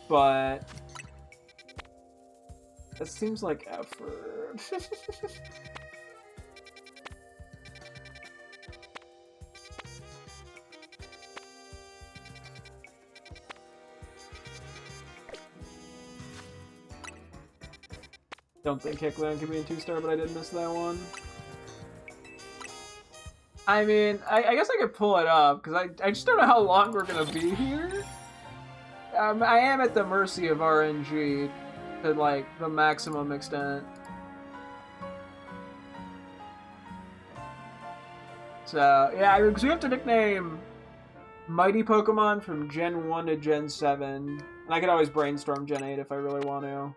But it seems like effort. Don't think Kecleon can be a 2-star, but I did miss that one. I mean, I guess I could pull it up, because I just don't know how long we're going to be here. I am at the mercy of RNG to, like, the maximum extent. So, yeah, because we have to nickname mighty Pokemon from Gen 1 to Gen 7. And I could always brainstorm Gen 8 if I really want to.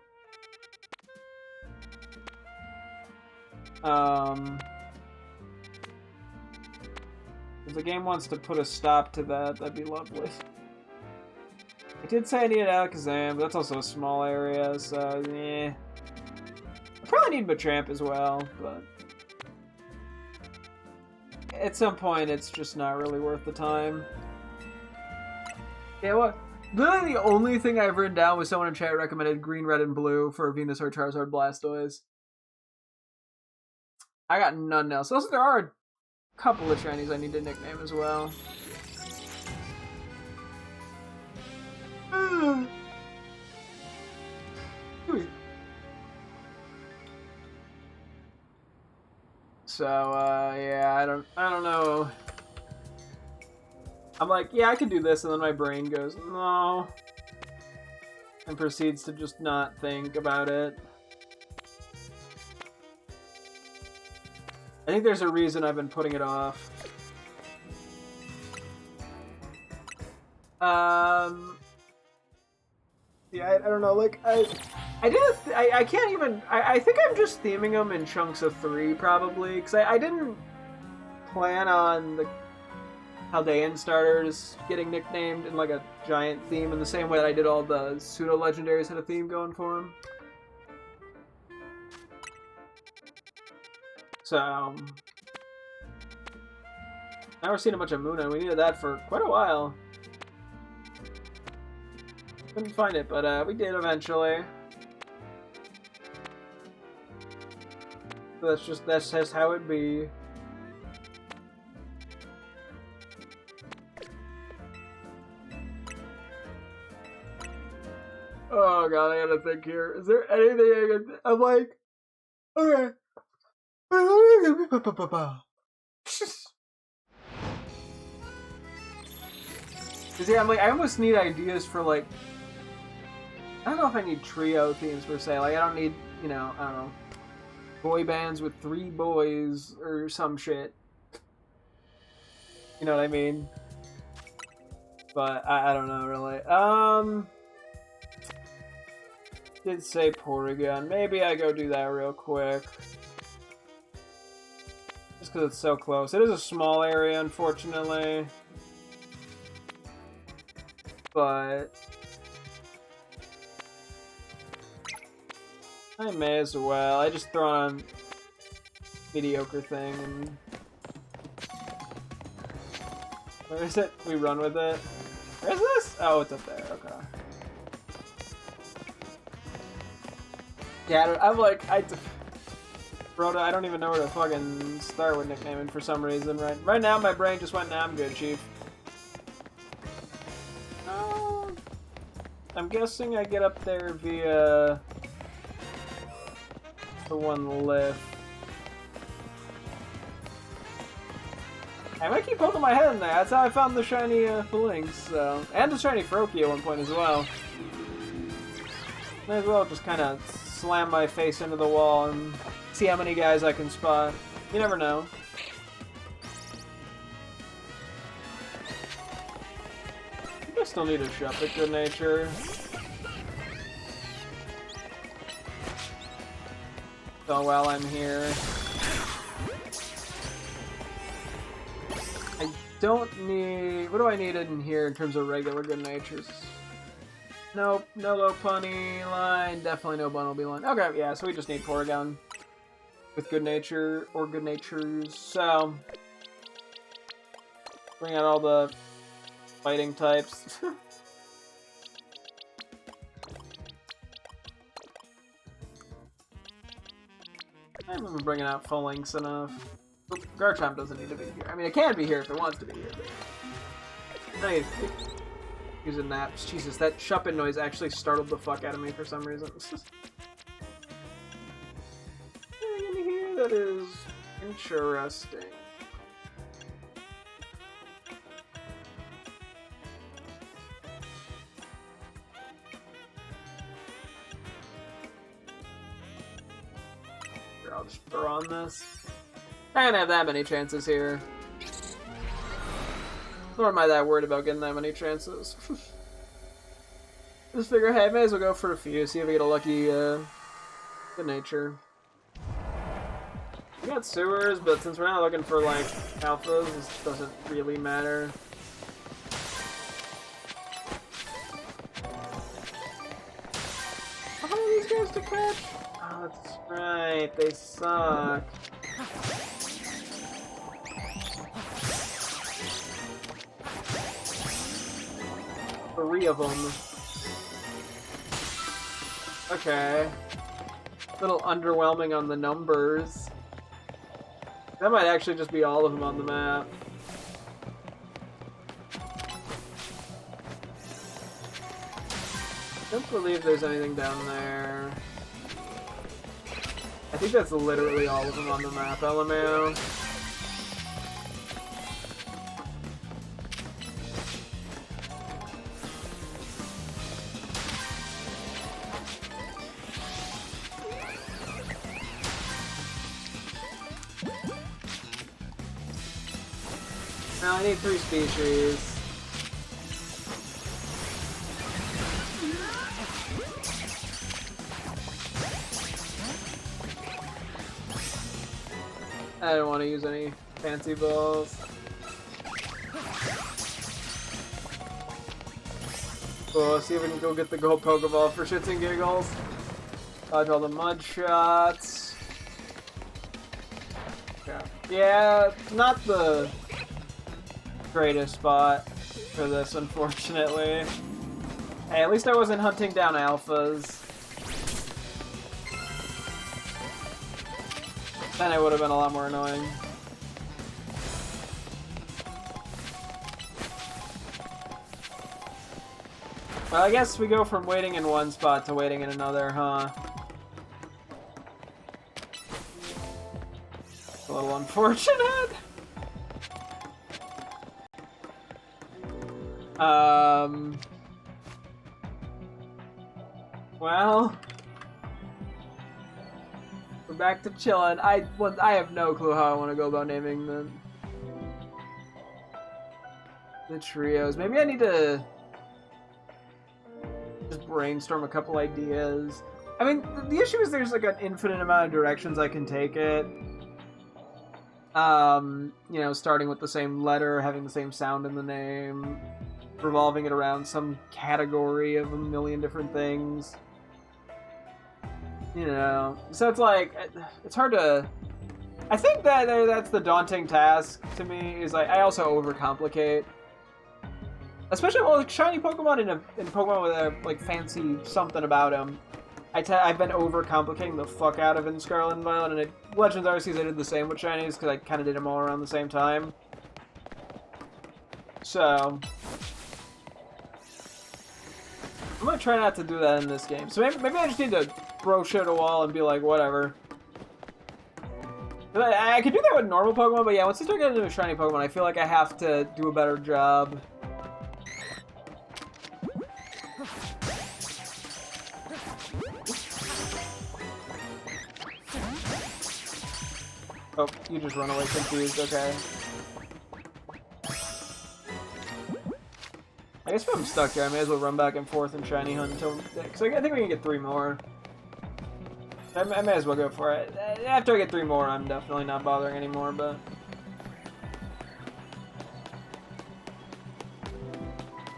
If the game wants to put a stop to that, that'd be lovely. I did say I needed Alakazam, but that's also a small area, so yeah. I probably need Machamp as well, but at some point it's just not really worth the time. Yeah, what? Literally the only thing I've written down was someone in chat recommended green, red, and blue for Venusaur, Charizard, Blastoise. I got none else. So there are a couple of shinies I need to nickname as well. So yeah, I don't know. I'm like, yeah, I could do this, and then my brain goes, no, and proceeds to just not think about it. I think there's a reason I've been putting it off. Yeah, I don't know, like, I can't even, I think I'm just theming them in chunks of 3, probably, because I didn't plan on the Haldean starters getting nicknamed in, like, a giant theme in the same way that I did all the pseudo-legendaries had a theme going for them. So, now we're seeing a bunch of Moona. We needed that for quite a while. Couldn't find it, but we did eventually. So that's just how it be. Oh god, I gotta think here. Is there anything I can? I'm like, okay. Yeah, I'm like, I almost need ideas for like. I don't know if I need trio themes per se. Like, I don't need, you know, I don't know, boy bands with 3 boys or some shit. You know what I mean? But I don't know really. Did say Porygon. Maybe I go do that real quick. Just because it's so close. It is a small area, unfortunately. But I may as well. I just throw on mediocre thing and where is it? We run with it. Where is this? Oh, it's up there. Okay. Yeah, I'm like Rhoda, I don't even know where to fucking start with nicknaming for some reason. Right now, my brain just went, nah, I'm good, Chief. I'm guessing I get up there via the one lift. I might keep poking my head in there. That's how I found the shiny Lynx, so. And the shiny Froakie at one point as well. May as well just kind of slam my face into the wall and see how many guys I can spot. You never know. I think I still need a shop at Good Nature. So while I'm here, I don't need... What do I need in here in terms of regular Good Natures? Nope, no low punny line, definitely no Bunnelby line. Okay, yeah, so we just need Porygon with Good Nature or Good Natures. So, bring out all the fighting types. I remember bringing out full links enough. Garchomp doesn't need to be here. I mean, it can be here if it wants to be here. Nice. Using naps. Jesus, that Shuppin noise actually startled the fuck out of me for some reason. Anything in here that is interesting? Here, I'll just throw on this. I don't have that many chances here. Nor am I that worried about getting that many chances. Just figure, hey, I may as well go for a few, see if I get a lucky, Good Nature. We got sewers, but since we're not looking for, like, alphas, this doesn't really matter. How many of these guys to catch? Oh, that's right, they suck. 3 of them. Okay. A little underwhelming on the numbers. That might actually just be all of them on the map. I don't believe there's anything down there. I think that's literally all of them on the map, LMAO. Now I need 3 species. I don't want to use any fancy balls. Cool, let's see if we can go get the gold Pokeball for shits and giggles. Dodge all the mud shots. Okay. Yeah, not the greatest spot for this, unfortunately. Hey, at least I wasn't hunting down alphas. Then it would have been a lot more annoying. Well, I guess we go from waiting in one spot to waiting in another, huh? A little unfortunate. Well, we're back to chilling. I have no clue how I want to go about naming the trios. Maybe I need to just brainstorm a couple ideas. I mean, the issue is there's like an infinite amount of directions I can take it. You know, starting with the same letter, having the same sound in the name, revolving it around some category of a million different things. You know, so it's like, it's hard to... I think that that's the daunting task to me, is like, I also overcomplicate. Especially, well, like shiny Pokemon in Pokemon with a, like, fancy something about them. I've been overcomplicating the fuck out of in Scarlet and Violet, and it Legends Arceus, I did the same with shinies because I kind of did them all around the same time. So I'm gonna try not to do that in this game. So maybe I just need to throw shit at a wall and be like, whatever. I could do that with normal Pokemon, but yeah, once I start getting into a shiny Pokemon, I feel like I have to do a better job. Oh, you just run away confused, okay. I guess if I'm stuck here, I may as well run back and forth and shiny hunt until... Because I think we can get 3 more. I may as well go for it. After I get 3 more, I'm definitely not bothering anymore, but...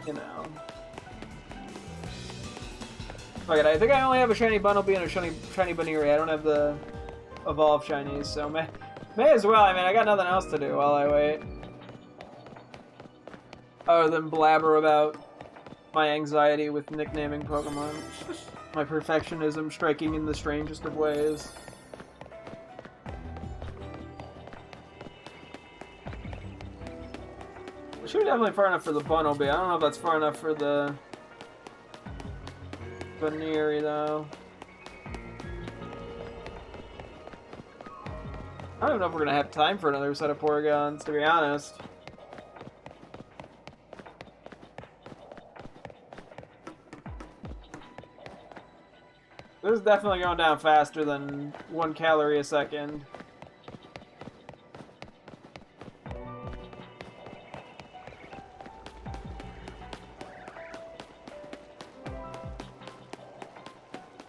You know. Fuck it, I think I only have a shiny Bunnelby and a shiny Baneri. I don't have the Evolve shinies, so may as well. I mean, I got nothing else to do while I wait. Other than blabber about my anxiety with nicknaming Pokemon. My perfectionism striking in the strangest of ways. I should be definitely far enough for the Bunnelby. I don't know if that's far enough for the Baneri, though. I don't even know if we're gonna have time for another set of Porygons, to be honest. This is definitely going down faster than 1 calorie a second.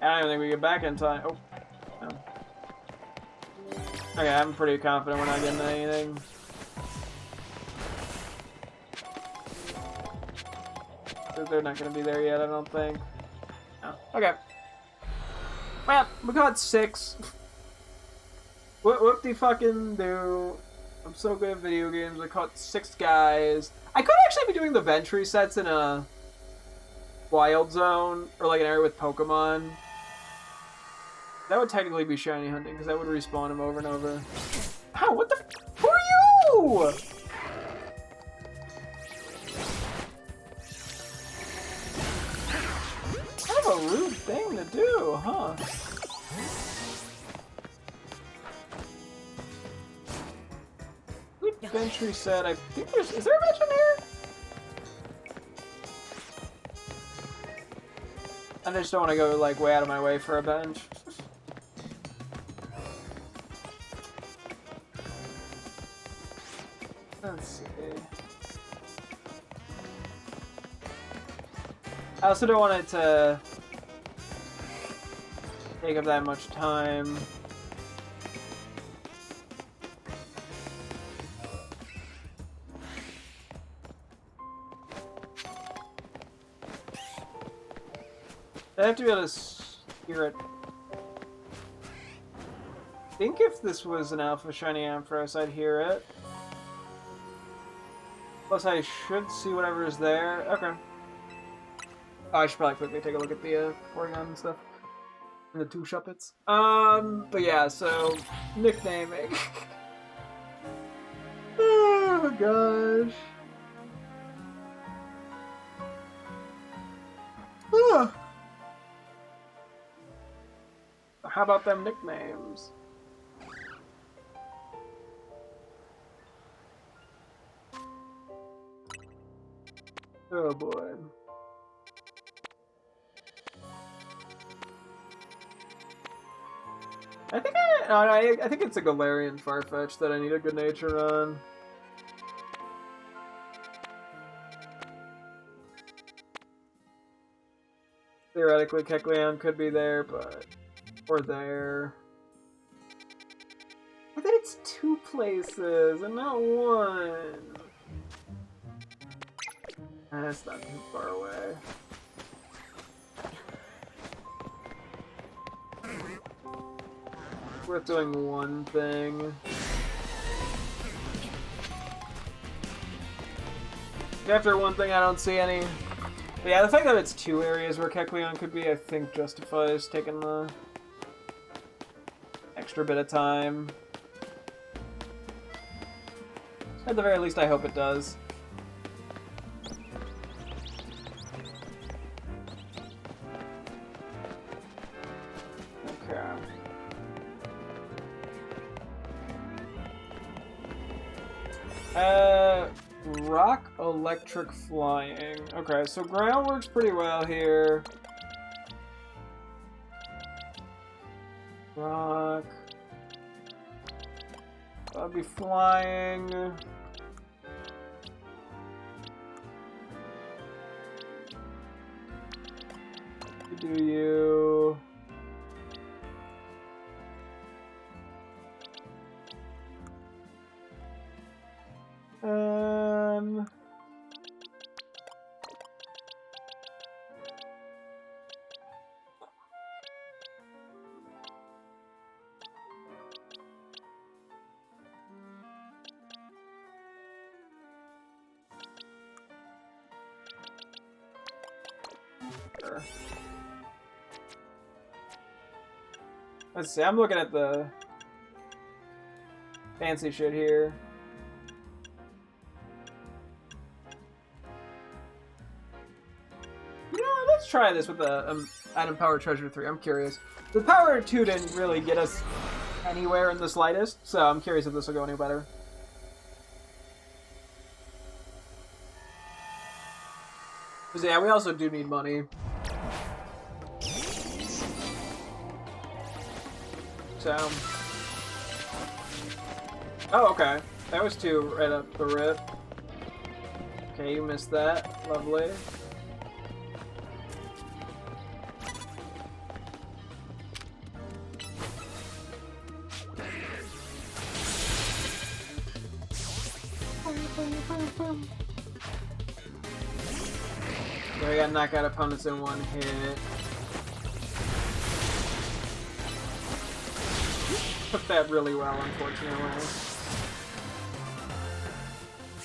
I don't even think we get back in time. Oh. No. Okay, I'm pretty confident we're not getting anything. They're not going to be there yet, I don't think. No. Okay. Well, we got 6. What do you fucking do? I'm so good at video games. I caught 6 guys. I could actually be doing the bench resets in a wild zone or like an area with Pokemon. That would technically be shiny hunting because that would respawn them over and over. Ow, what the? Who are you? Kind of a rude thing to do, huh? Good bench reset. I think there's. Is there a bench in here? I just don't want to go like way out of my way for a bench. Let's see. I also don't want it to take up that much time. I have to be able to hear it. I think if this was an Alpha Shiny Ampharos, I'd hear it. Plus, I should see whatever is there. Okay. Oh, I should probably quickly take a look at the Porygon and stuff. And the 2 Shuppets. But yeah, so, nicknaming. Oh gosh. Ah. How about them nicknames? Oh boy. I think it's a Galarian Farfetch that I need a good nature on. Theoretically, Kecleon could be there, but... Or there. I think it's 2 places and not 1. That's not too far away. Worth doing 1 thing. After 1 thing, I don't see any. But yeah, the fact that it's 2 areas where Kecleon could be, I think, justifies taking the extra bit of time. At the very least, I hope it does. Okay. Rock, electric, flying. Okay, so ground works pretty well here. Rock. I'll be flying. Do you? Sure. Let's see, I'm looking at the fancy shit here. You know, let's try this with the Item Power Treasure 3. I'm curious. The Power 2 didn't really get us anywhere in the slightest, so I'm curious if this will go any better. Because, yeah, we also do need money. So. Oh, okay. That was 2 right up the rip. Okay, you missed that. Lovely. So we gotta knock out opponents in one hit. Took that really well, unfortunately.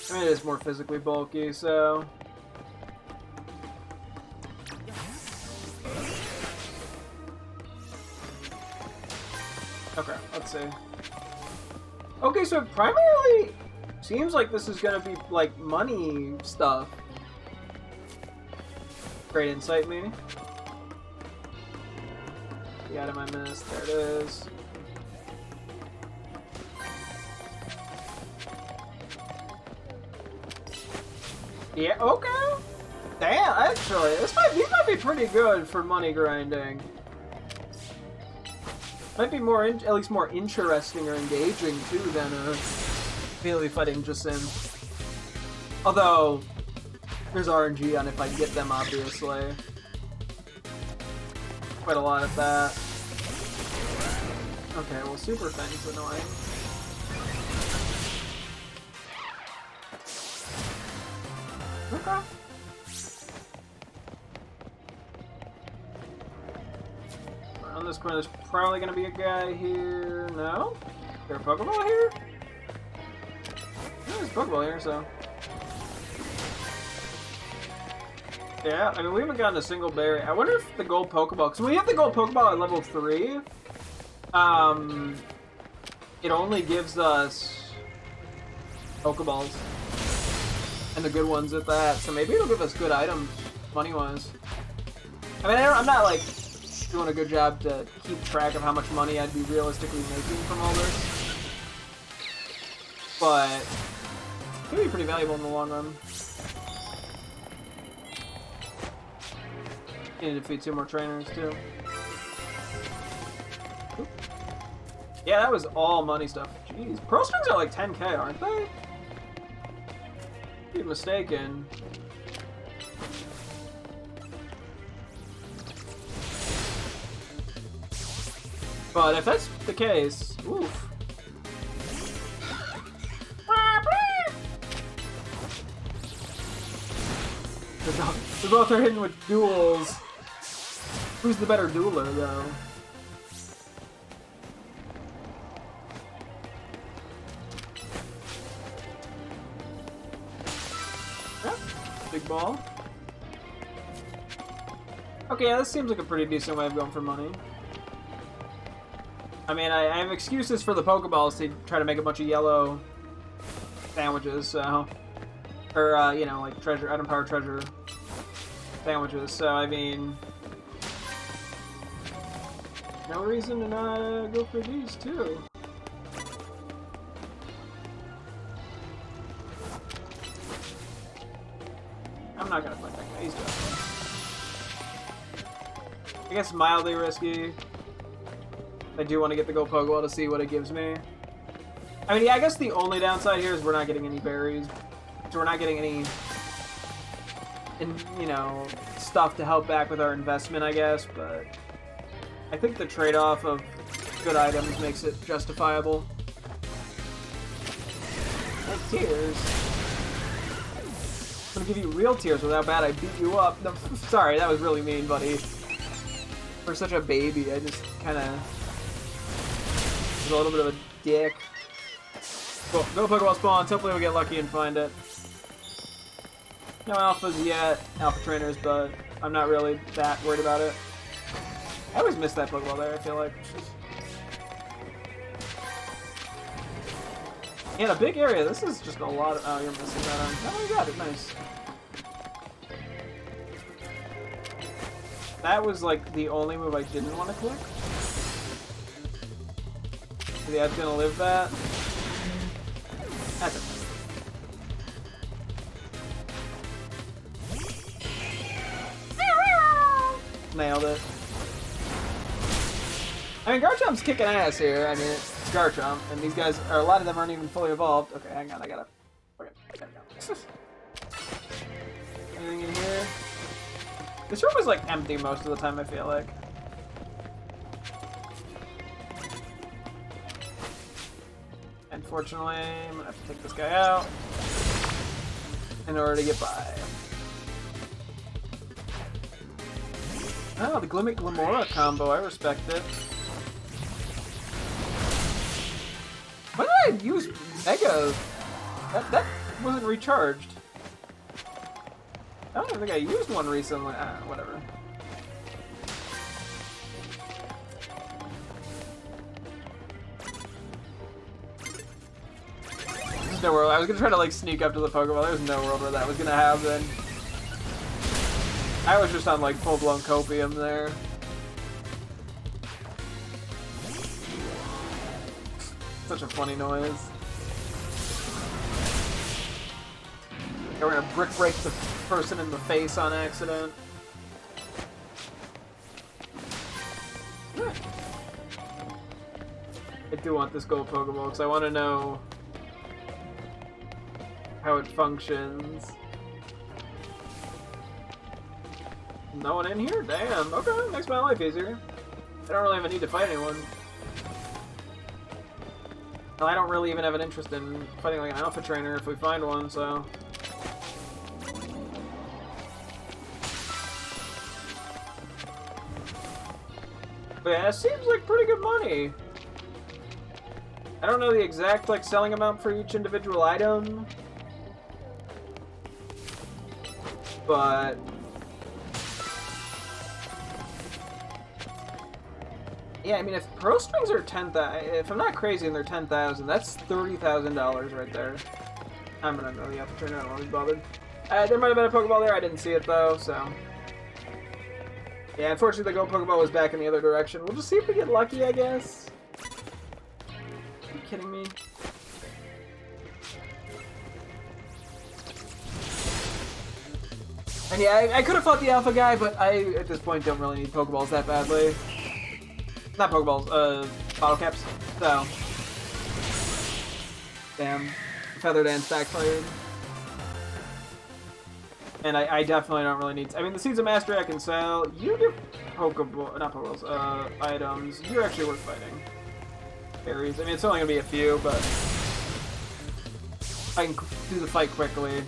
I mean, it is more physically bulky, so... Okay, let's see. Okay, so it primarily seems like this is gonna be, like, money stuff. Great insight, me. The item I missed, there it is. Yeah, okay. Damn, actually, these might be pretty good for money grinding. Might be more, at least more interesting or engaging too than melee fighting just in. Although, there's RNG on if I get them, obviously. Quite a lot of that. Okay, well, Super Fang's annoying. Okay. Around this corner, there's probably gonna be a guy here. No? Is there a Pokeball here? No, there's a Pokeball here, so. Yeah, I mean, we haven't gotten a single berry. I wonder if the gold Pokeball, because when we have the gold Pokeball at level 3, it only gives us Pokeballs. And the good ones at that, so maybe it'll give us good items, money-wise. I mean, I'm not, like, doing a good job to keep track of how much money I'd be realistically making from all this. But it could be pretty valuable in the long run. Need to defeat 2 more trainers, too. Oop. Yeah, that was all money stuff. Jeez, Pearl Strings are like 10k, aren't they? Be mistaken. But if that's the case, oof. They both are hidden with duels. Who's the better dueler, though? Big ball. Okay, yeah, this seems like a pretty decent way of going for money. I mean, I have excuses for the Pokeballs to try to make a bunch of yellow sandwiches, so... Or, you know, like treasure, item power treasure sandwiches, so I mean... No reason to not go for these, too. I'm not gonna fight that guy, he's good. I guess mildly risky. I do want to get the Gold Pokeball to see what it gives me. I mean, yeah, I guess the only downside here is we're not getting any berries. So we're not getting any, you know, stuff to help back with our investment, I guess, but I think the trade-off of good items makes it justifiable. Like tears. I'm gonna give you real tears with how bad I beat you up. No, sorry, that was really mean, buddy. For such a baby, I just kind of was a little bit of a dick. Cool, go Pokeball spawns. Hopefully we'll get lucky and find it. No alphas yet, alpha trainers, but I'm not really that worried about it. I always miss that Pokeball there, I feel like. In a big area, this is just a lot of... Oh, you're missing that on. Oh, you got it, nice. That was like the only move I didn't want to click. Yeah, it's gonna live that. That's it. Nailed it. I mean, Garchomp's kicking ass here. I mean, it's Garchomp, and these guys, or a lot of them aren't even fully evolved. Okay, hang on, I gotta... Okay, there we go. Anything in here? This room is, like, empty most of the time, I feel like. Unfortunately, I'm gonna have to take this guy out in order to get by. Oh, the Glimmick Glimora combo, I respect it. When did I use Mega? That wasn't recharged. I don't even think I used one recently. Whatever. There's no world. I was gonna try to like sneak up to the Pokeball. There's no world where that was gonna happen. I was just on like full-blown copium there. Such a funny noise. We're gonna brick break the person in the face on accident. I do want this gold Pokeball because I want to know how it functions. No one in here? Damn. Okay, makes my life easier. I don't really have a need to fight anyone. Well, I don't really even have an interest in fighting like an alpha trainer if we find one, so... But yeah, it seems like pretty good money. I don't know the exact like selling amount for each individual item, but yeah, I mean, if Pro Strings are 10,000, if I'm not crazy and they're 10,000, that's $30,000 right there. I'm gonna know the alpha trainer. I don't want to be bothered. There might have been a Pokeball there. I didn't see it though, so. Yeah, unfortunately the gold Pokeball was back in the other direction. We'll just see if we get lucky, I guess. Are you kidding me? And yeah, I could have fought the alpha guy, but I, at this point, don't really need Pokeballs that badly. Not Pokeballs, bottle caps. So. Damn. Feather Dance backfired. And I definitely don't really need to, I mean, the Seeds of Mastery I can sell. You give Pokeball, not Pokeballs, items. You're actually worth fighting. Berries. I mean, it's only gonna be a few, but I can do the fight quickly.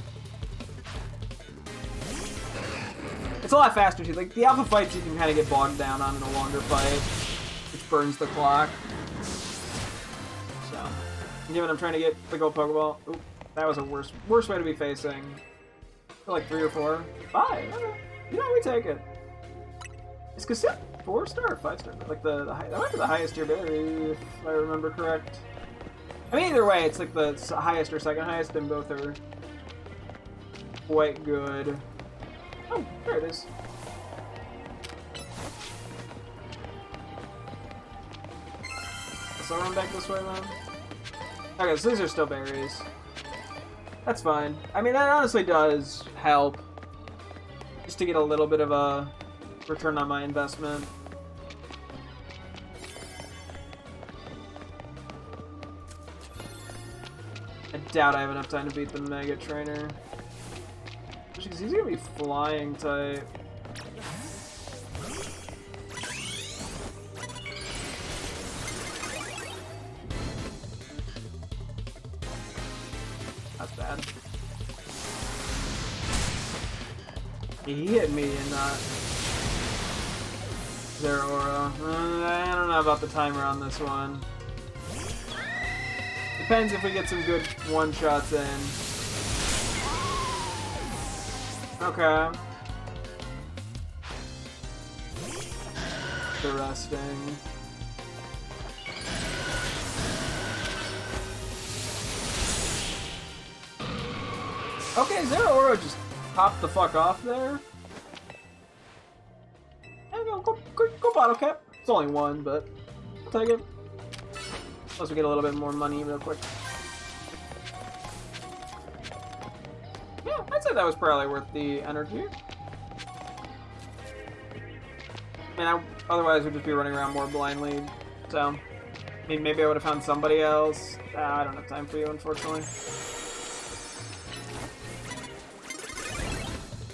It's a lot faster too. Like the alpha fights, you can kind of get bogged down on in a longer fight, which burns the clock. So, given I'm trying to get the gold Pokeball. Oop, that was a worse way to be facing. Like 3 or 4. 5. Okay. You know, we take it. Is Cassette 4-star or 5-star? Like that might be the highest tier berry, if I remember correct. I mean, either way, it's like the highest or second highest, and both are quite good. Oh, there it is. So run back this way then. Okay, so these are still berries. That's fine. I mean, that honestly does help. Just to get a little bit of a return on my investment. I doubt I have enough time to beat the Mega Trainer. Because he's gonna be flying type. That's bad. He hit me and not their aura. I don't know about the timer on this one. Depends if we get some good one-shots in. Okay. Interesting. Okay, Zero Aura just popped the fuck off there. Go bottle cap. It's only one, but I'll take it. Plus we get a little bit more money real quick. Yeah, I'd say that was probably worth the energy. I mean, otherwise we'd just be running around more blindly. So, I mean, maybe I would have found somebody else. I don't have time for you, unfortunately.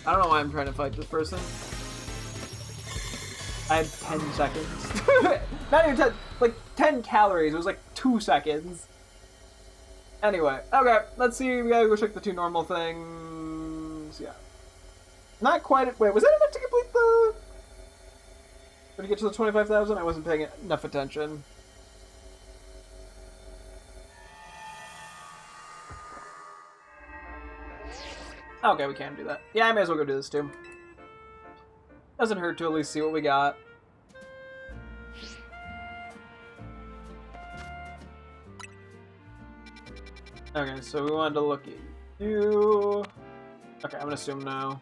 I don't know why I'm trying to fight this person. I had 10 seconds. Not even 10, like 10 calories. It was like 2 seconds. Anyway, okay, let's see. We gotta go check the 2 normal things. Yeah. Not quite. Wait, was that enough to complete the. Did you get to the 25,000? I wasn't paying enough attention. Okay, we can do that. Yeah, I may as well go do this too. Doesn't hurt to at least see what we got. Okay, so we wanted to look at you. Okay, I'm gonna assume no.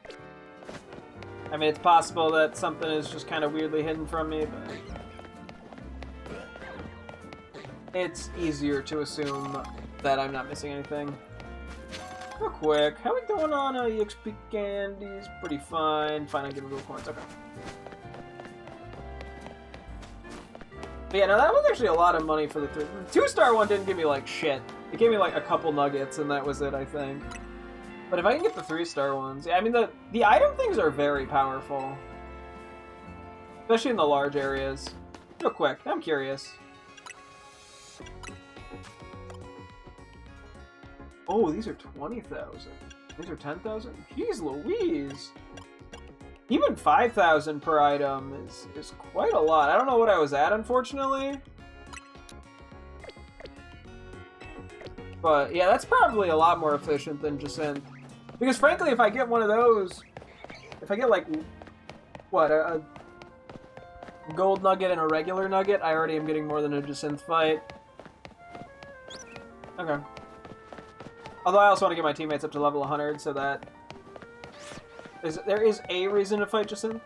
I mean, it's possible that something is just kind of weirdly hidden from me, but it's easier to assume that I'm not missing anything. Real quick, how are we doing on EXP candies? Pretty fine. Fine, I give me gold coins. Okay. But yeah, no, that was actually a lot of money for the 2-star one. Didn't give me like shit. It gave me like a couple nuggets, and that was it, I think. But if I can get the 3-star ones, yeah, I mean the item things are very powerful, especially in the large areas. Real quick, I'm curious. Oh, these are 20,000. These are 10,000. Jeez Louise. Even 5,000 per item is quite a lot. I don't know what I was at, unfortunately. But yeah, that's probably a lot more efficient than Jacinth. Because frankly, if I get one of those, if I get like, what, a gold nugget and a regular nugget, I already am getting more than a Jacinth fight. Okay. Although I also want to get my teammates up to level 100 so that there is a reason to fight Jacinth.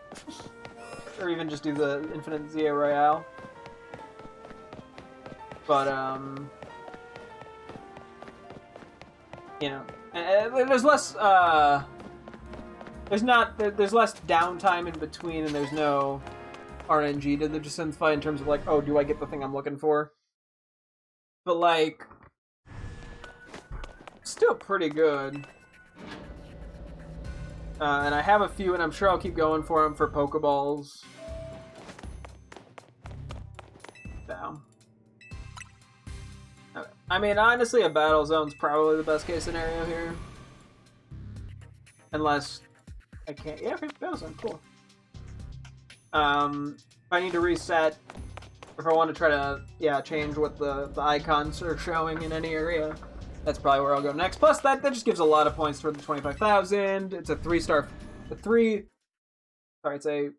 Or even just do the Infinite Zia Royale. But, you know, there's less, there's less downtime in between, and there's no RNG to the Jacinth fight in terms of like, oh, do I get the thing I'm looking for? But like, still pretty good. And I have a few, and I'm sure I'll keep going for them for Pokeballs. Down. Okay. I mean, honestly, a Battle Zone's probably the best case scenario here. Unless I can't. Yeah, okay, Battle Zone, cool. If I need to reset, if I want to try to, yeah, change what the icons are showing in any area, that's probably where I'll go next. Plus, that just gives a lot of points toward the 25,000. It's a 3-star, it's a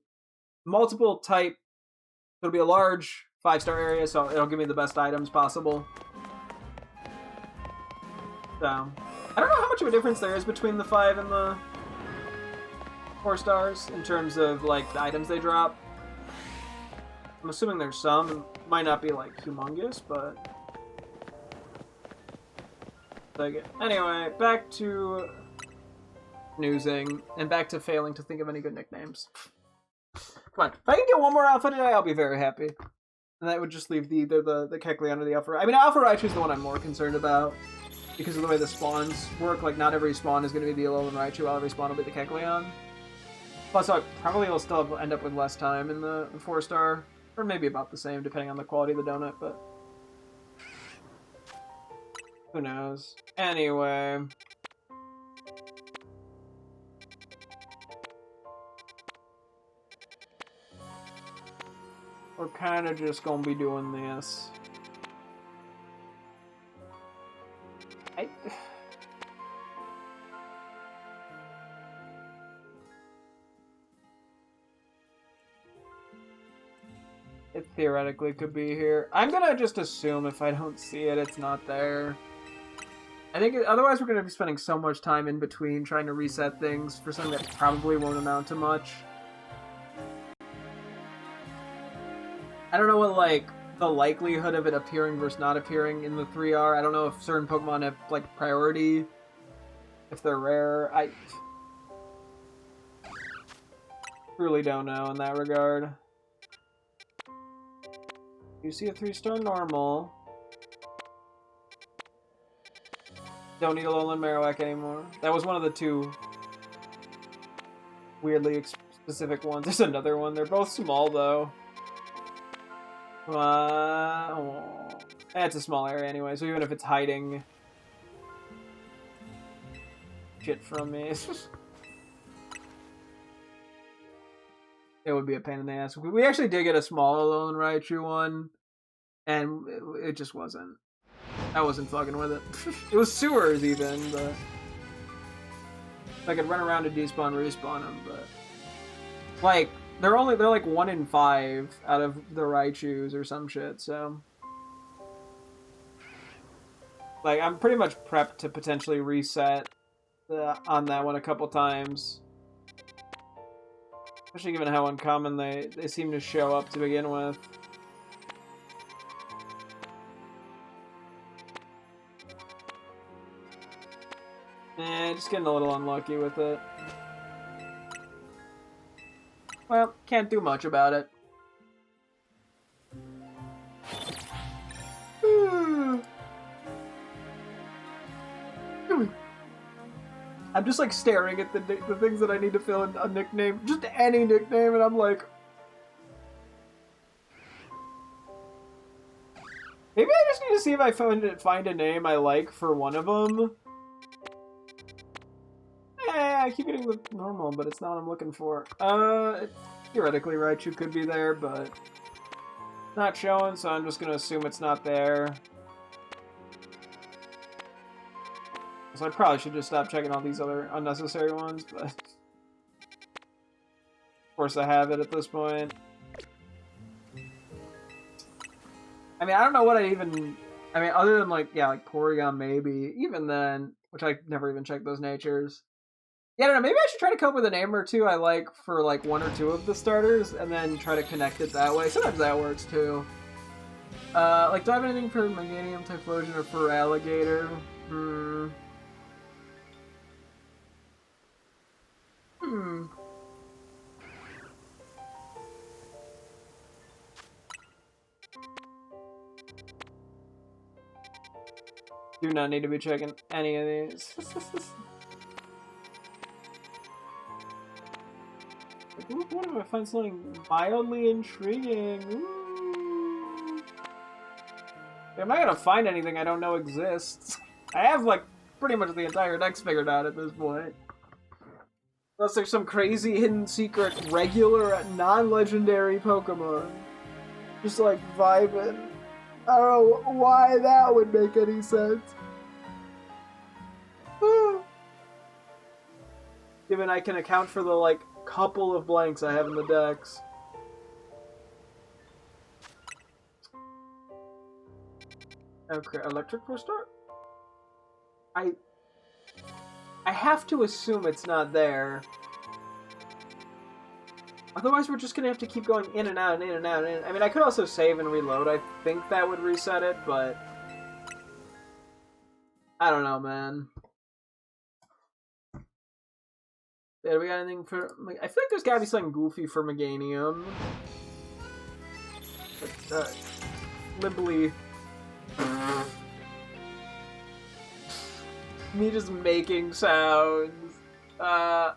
multiple type It'll be a large 5-star area, so it'll give me the best items possible. So, I don't know how much of a difference there is between the 5 and the 4 stars in terms of, like, the items they drop. I'm assuming there's some. It might not be, like, humongous, but... Anyway, back to snoozing, and back to failing to think of any good nicknames. Come on, if I can get one more alpha today, I'll be very happy. And that would just leave either the Kecleon or the Alpha. I mean, Alpha Raichu is the one I'm more concerned about, because of the way the spawns work. Like, not every spawn is going to be the Alolan Raichu, while every spawn will be the Kecleon. Plus, I probably will still end up with less time in the 4-star, or maybe about the same, depending on the quality of the donut, but... who knows? Anyway... we're kind of just gonna be doing this. It theoretically could be here. I'm gonna just assume if I don't see it, it's not there. I think otherwise we're gonna be spending so much time in between trying to reset things for something that probably won't amount to much. I don't know what, like, the likelihood of it appearing versus not appearing in the 3 are. I don't know if certain Pokemon have, like, priority, if they're rare. I really don't know in that regard. You see a 3-star normal. Don't need a Alolan Marowak anymore. That was one of the 2 weirdly specific ones. There's another one. They're both small, though. Oh. It's a small area anyway, so even if it's hiding shit from me, it would be a pain in the ass. We actually did get a small Alolan Raichu one, and it just wasn't. I wasn't fucking with it. It was sewers even, but I could run around and despawn, respawn them, but like. They're like 1 in 5 out of the Raichus or some shit, so... like, I'm pretty much prepped to potentially reset on that one a couple times. Especially given how uncommon they seem to show up to begin with. Just getting a little unlucky with it. Well, can't do much about it. I'm just like staring at the things that I need to fill in a nickname, just any nickname, and I'm like, maybe I just need to see if I find a name I like for one of them. I keep getting the normal, but it's not what I'm looking for. Theoretically, Raichu could be there, but not showing, so I'm just gonna assume it's not there. So I probably should just stop checking all these other unnecessary ones, but of course I have it at this point. I mean, I don't know what I even... I mean, other than, like, yeah, like Porygon maybe. Even then, which I never even checked those natures. Yeah, I don't know, maybe I should try to come up with a name or two I like for, like, 1 or 2 of the starters, and then try to connect it that way. Sometimes that works, too. Like, do I have anything for Meganium, Typhlosion, or for Alligator? Do not need to be checking any of these. What if I find something mildly intriguing? Ooh. I'm not gonna find anything I don't know exists. I have, like, pretty much the entire deck figured out at this point. Unless there's some crazy hidden secret regular non-legendary Pokemon. Just, like, vibing. I don't know why that would make any sense. Given I can account for the, like, couple of blanks I have in the decks. Okay, electric for start? I have to assume it's not there. Otherwise, we're just gonna have to keep going in and out and in and out. I mean, I could also save and reload. I think that would reset it, but I don't know, man. Yeah, do we got anything for... I feel like there's gotta be something goofy for Meganium. But, Libly. Me just making sounds. I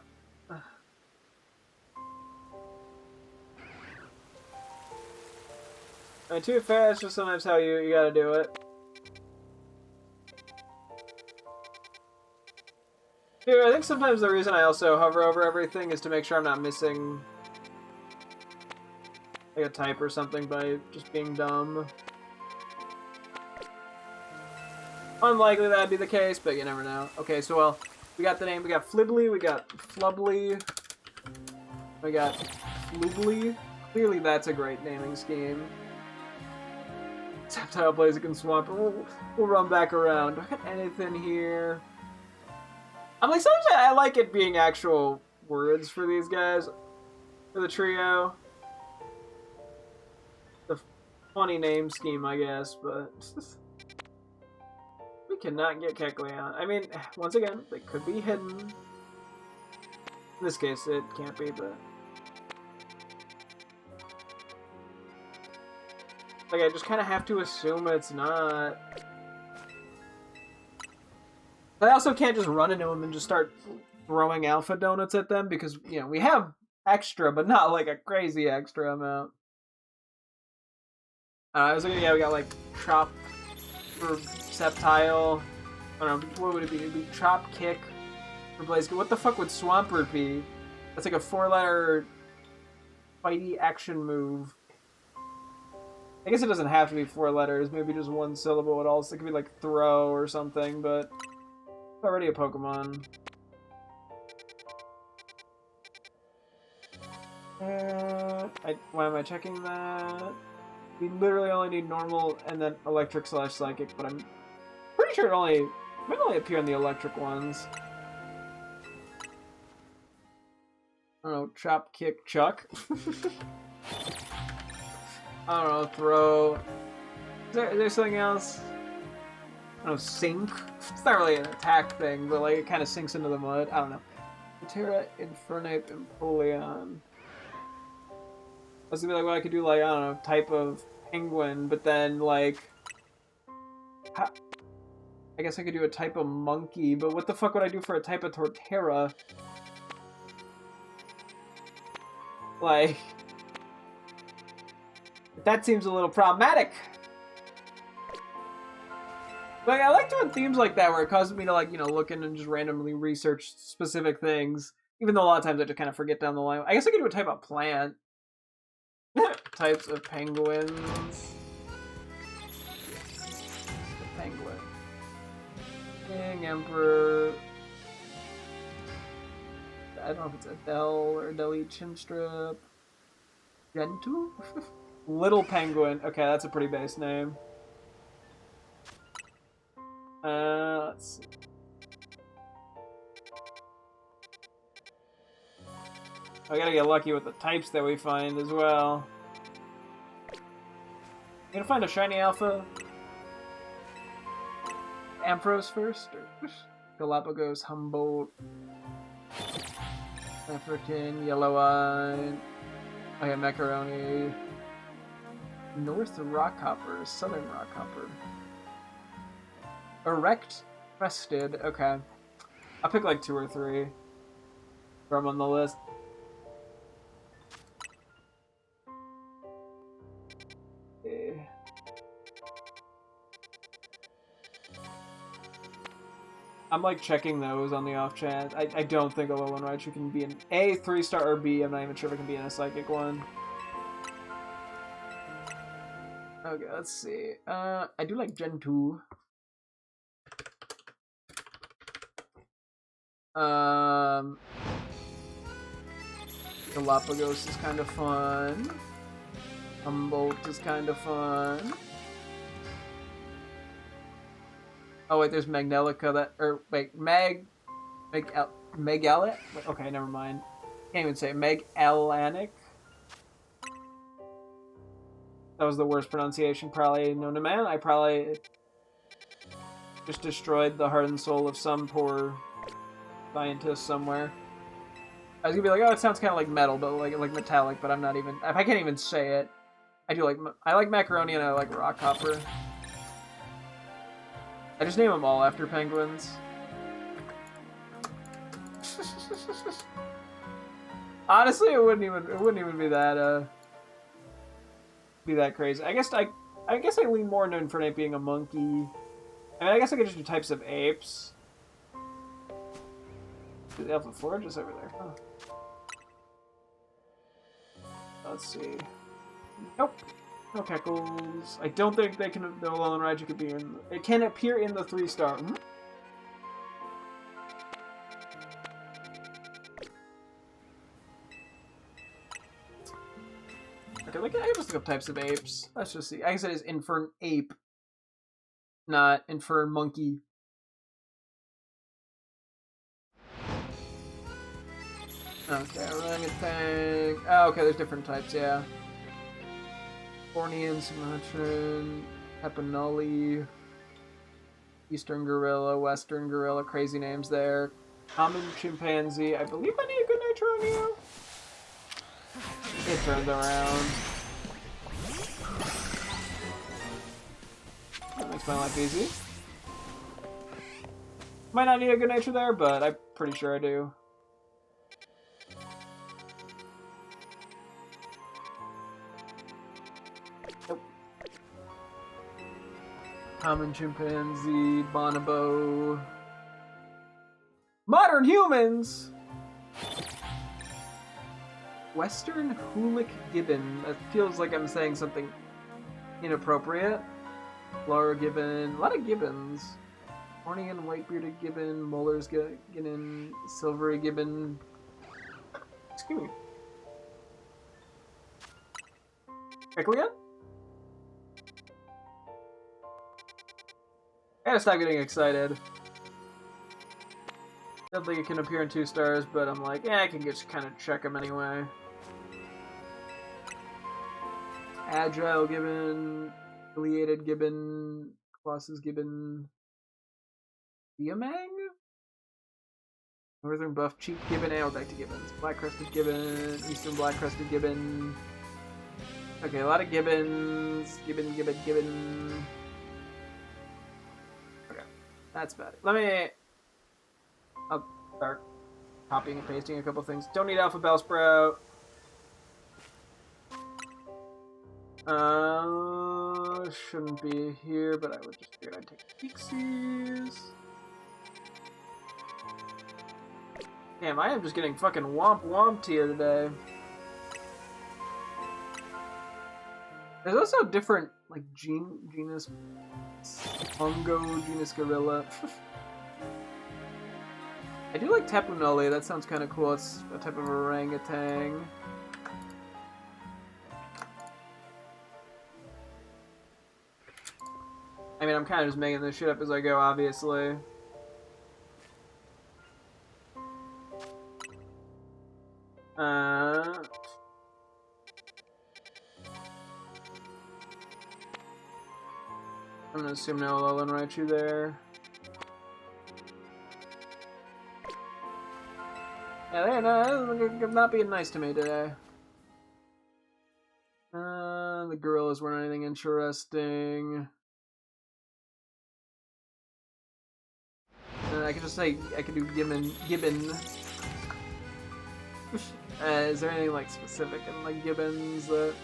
mean, too fast, just sometimes how you gotta do it. Dude, I think sometimes the reason I also hover over everything is to make sure I'm not missing like a type or something by just being dumb. Unlikely that'd be the case, but you never know. Okay, so well, we got the name. We got Flibly, we got Flubly, we got Flubly. Clearly that's a great naming scheme. Tactile Blaziken Swamp. We'll run back around. Do I got anything here? I'm like, sometimes I like it being actual words for these guys. For the trio. The funny name scheme, I guess, but... we cannot get Kecleon. I mean, once again, they could be hidden. In this case, it can't be, but... like, I just kind of have to assume it's not... I also can't just run into them and just start throwing alpha donuts at them because, you know, we have extra, but not like a crazy extra amount. I was looking, yeah, we got like Chop for Sceptile. I don't know, what would it be? It'd be Chop, Kick for Blaziken. What the fuck would Swampert be? That's like a 4-letter fighty action move. I guess it doesn't have to be 4 letters, maybe just 1 syllable. It also could be like throw or something, but it's already a Pokemon. Why am I checking that? We literally only need normal and then electric / psychic, but I'm pretty sure it might only appear in the electric ones. I don't know, Chop, Kick, Chuck. I don't know, throw. Is there something else? I don't know, sink? It's not really an attack thing, but like it kind of sinks into the mud. I don't know. Terra, Infernape, Empoleon. I was gonna be like, well, I could do like, I don't know, type of penguin, but then like... I guess I could do a type of monkey, but what the fuck would I do for a type of Torterra? Like... that seems a little problematic. Like, I like doing themes like that where it causes me to, like, you know, look in and just randomly research specific things. Even though a lot of times I just kind of forget down the line. I guess I could do a type of plant. Types of penguins. Penguin. King, Emperor. I don't know if it's Adele or Adele Chinstrip. Gentoo? Little Penguin. Okay, that's a pretty base name. Let's see. I gotta get lucky with the types that we find as well. I'm gonna find a shiny alpha. Ampharos first? Or Galapagos, Humboldt. African, Yellow-Eye. Okay, Macaroni. North Rockhopper, Southern Rockhopper. Erect, Crested, okay. I'll pick like 2 or 3 from on the list. Okay. I'm like checking those on the off chance. I don't think Alolan Raichu can be an A, 3-star, or B. I'm not even sure if it can be in a psychic one. Okay, let's see. I do like Gen 2. Galapagos is kind of fun. Humboldt is kind of fun. Oh wait, there's Magnelica that, or wait, Megalit? Okay, never mind. Can't even say it. Megalanic. That was the worst pronunciation probably known to man. I probably just destroyed the heart and soul of some poor scientist somewhere. I was gonna be like, oh, it sounds kind of like metal, but like metallic. But I'm not even. I can't even say it. I like macaroni and I like rock hopper. I just name them all after penguins. Honestly, it wouldn't even be that crazy. I guess I lean more into Infernape being a monkey. I mean, I guess I could just do types of apes. The Alpha Forge is over there. Huh. Let's see. Nope. No Keckles. I don't think they can. The Alolan Raiju could be in. It can appear in the 3-star. Hmm? Okay, like I just look up types of apes. Let's just see. I guess it is Infern Ape, not Infern Monkey. Okay, orangutan. Oh, okay, there's different types, yeah. Bornean, Sumatran, Epanoli, Eastern Gorilla, Western Gorilla, crazy names there. Common Chimpanzee. I believe I need a good nature on you. It turns around. That makes my life easy. Might not need a good nature there, but I'm pretty sure I do. Nope. Common Chimpanzee, Bonobo. Modern humans! Western Hoolic Gibbon. That feels like I'm saying something inappropriate. Laura Gibbon. A lot of Gibbons. Horny and white-bearded Gibbon. Molars Gibbon. Silvery Gibbon. Excuse me. Kecleon? I gotta stop getting excited. I don't think it can appear in 2 stars, but I'm like, yeah, I can just kind of check them anyway. Agile Gibbon, Affiliated Gibbon, Colossus Gibbon, Diamang? Northern Buff Cheek Gibbon, and back to Gibbons. Black Crested Gibbon, Eastern Black Crested Gibbon. Okay, a lot of Gibbons. Gibbon. Okay, that's bad. I'll start copying and pasting a couple things. Don't need Alpha Bellsprout. Shouldn't be here, but I would just figure I'd take Pixies. Damn, I am just getting fucking whomped here today. There's also different, like, genus Hongo, genus Gorilla. I do like Tapu Noli, that sounds kind of cool. It's a type of orangutan. I mean, I'm kind of just making this shit up as I go, obviously. I'm gonna assume no Alolan Raichu there. Yeah, they're not being nice to me today. The gorillas weren't anything interesting. I could just say, I could do Gibbon. Is there anything, like, specific in, like, Gibbons that...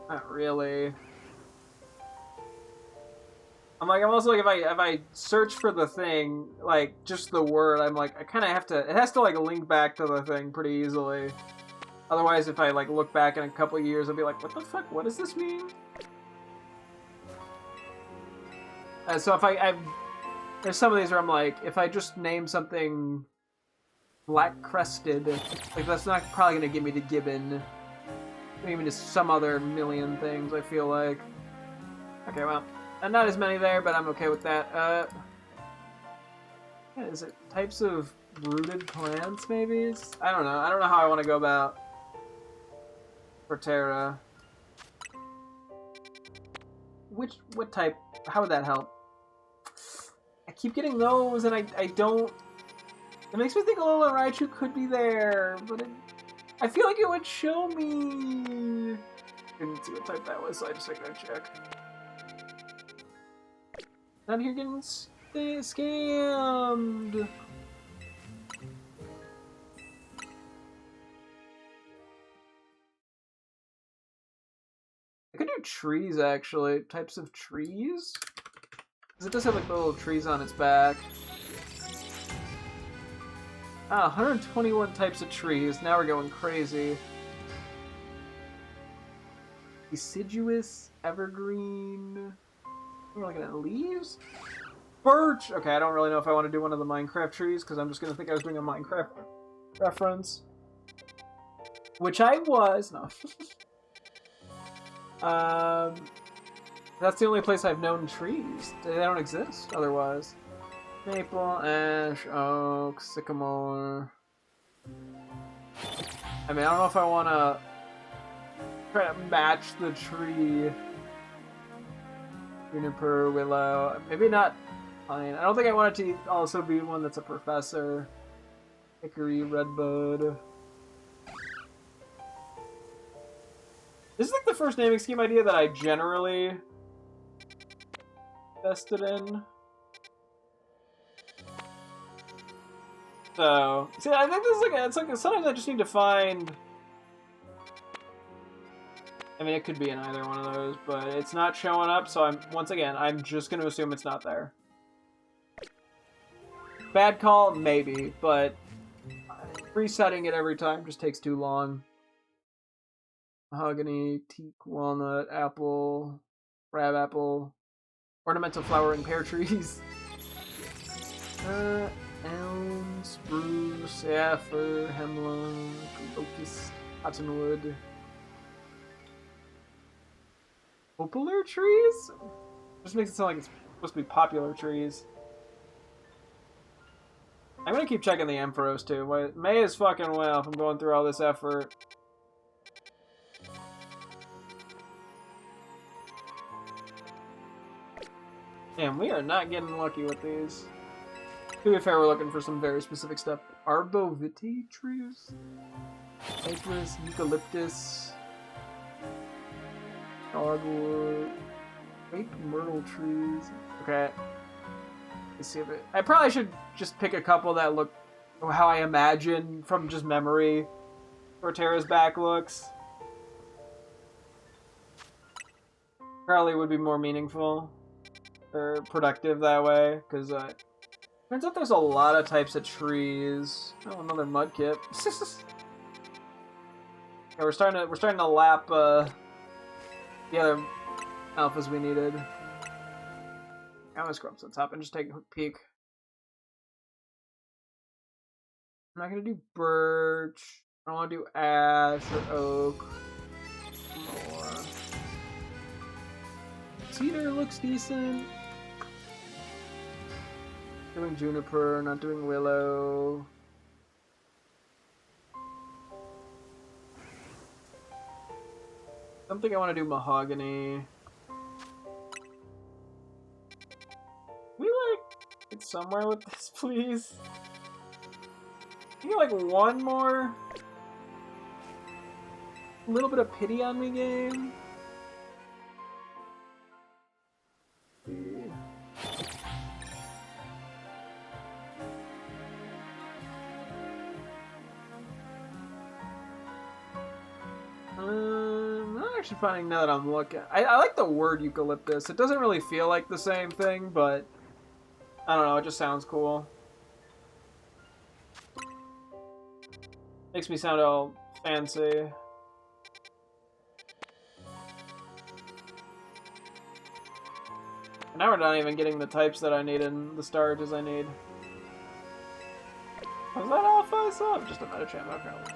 Not really. I'm also like, if I search for the thing, like, just the word, I'm like, I kind of have to, it has to, like, link back to the thing pretty easily. Otherwise, if I, like, look back in a couple of years, I'll be like, what the fuck, what does this mean? So if there's some of these where I'm like, if I just name something black-crested, like, that's not probably gonna give me the Gibbon. maybe just some other million things, I feel like. Okay, well, not as many there, but I'm okay with that. Yeah, is it types of rooted plants, maybe? I don't know. I don't know how I want to go about Proterra. What type? How would that help? I keep getting those, and I don't... It makes me think a little Raichu could be there, but I feel like it would show me... Didn't see what type that was, so I just figured I'd check. Down here getting scammed! I could do trees, actually. Types of trees? Because it does have like little trees on its back. Ah, 121 types of trees. Now we're going crazy. Deciduous, evergreen... We're looking at leaves? Birch! Okay, I don't really know if I want to do one of the Minecraft trees, because I'm just going to think I was doing a Minecraft reference. Which I was. No. That's the only place I've known trees. They don't exist otherwise. Maple, ash, oak, sycamore. I mean, I don't know if I want to try to match the tree. Juniper, willow. Maybe not pine. I don't think I want it to also be one that's a professor. Hickory, redbud. This is like the first naming scheme idea that I generally invested in. So, see, I think this is it's like sometimes I just need to find. I mean, it could be in either one of those, but it's not showing up. So I'm just gonna assume it's not there. Bad call, maybe, but resetting it every time just takes too long. Mahogany, teak, walnut, apple, crabapple, ornamental flowering pear trees. Elm, spruce, yeah, fir, hemlock, locust, cottonwood. Popular trees? Just makes it sound like it's supposed to be popular trees. I'm gonna keep checking the Ampharos too. May as fucking well if I'm going through all this effort. Damn, we are not getting lucky with these. To be fair, we're looking for some very specific stuff. Arbovitae trees? Cypress, eucalyptus, dogwood, grape myrtle trees. Okay. Let's see if it... I probably should just pick a couple that look how I imagine from just memory Proterra's back looks. Probably would be more meaningful or productive that way, because turns out there's a lot of types of trees. Oh, another mudkip. Yeah, we're starting to lap the other alphas we needed. I'm gonna scrub to the top and just take a peek. I'm not gonna do birch. I don't want to do ash or oak. More. Cedar looks decent. Doing juniper, not doing willow. I don't think I want to do mahogany. We get somewhere with this, please. Can you get one more? A little bit of pity on me, game. I'm not actually finding now that I'm looking. I like the word eucalyptus. It doesn't really feel like the same thing, but I don't know. It just sounds cool. Makes me sound all fancy. And now we're not even getting the types that I need and the starches I need. Was that alpha? I saw just a Metachamp. Okay.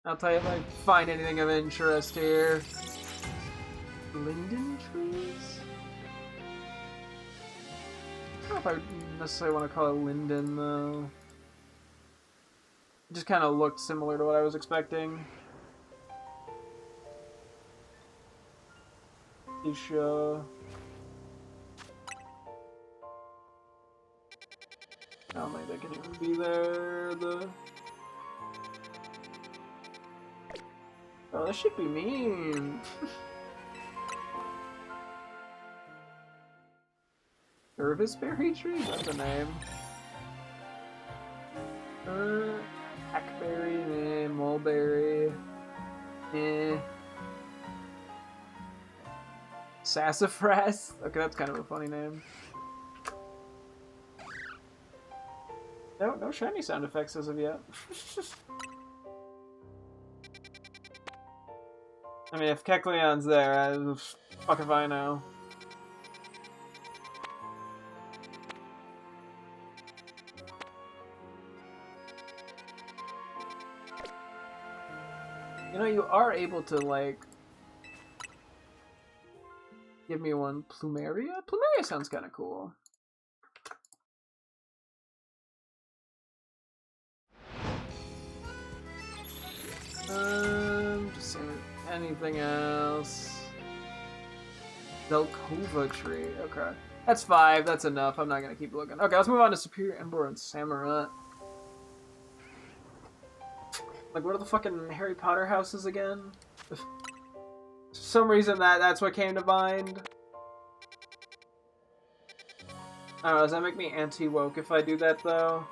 I'll tell you if I find anything of interest here. Linden trees? I don't know if I necessarily want to call it linden, though. It just kind of looked similar to what I was expecting. Isha. I don't think that can even be there. Oh, this should be mean. Serviceberry tree? That's a name. Hackberry, mulberry. Sassafras? Okay, that's kind of a funny name. No shiny sound effects as of yet. I mean, if Kecleon's there, fuck if I know. You know, you are able to, like, give me one. Plumeria? Plumeria sounds kind of cool. Just seeing anything else. Velcova tree. Okay. That's 5. That's enough. I'm not going to keep looking. Okay, let's move on to Superior Emperor and Samurott. Like, what are the fucking Harry Potter houses again? For some reason, that's what came to mind. I don't know, does that make me anti-woke if I do that, though?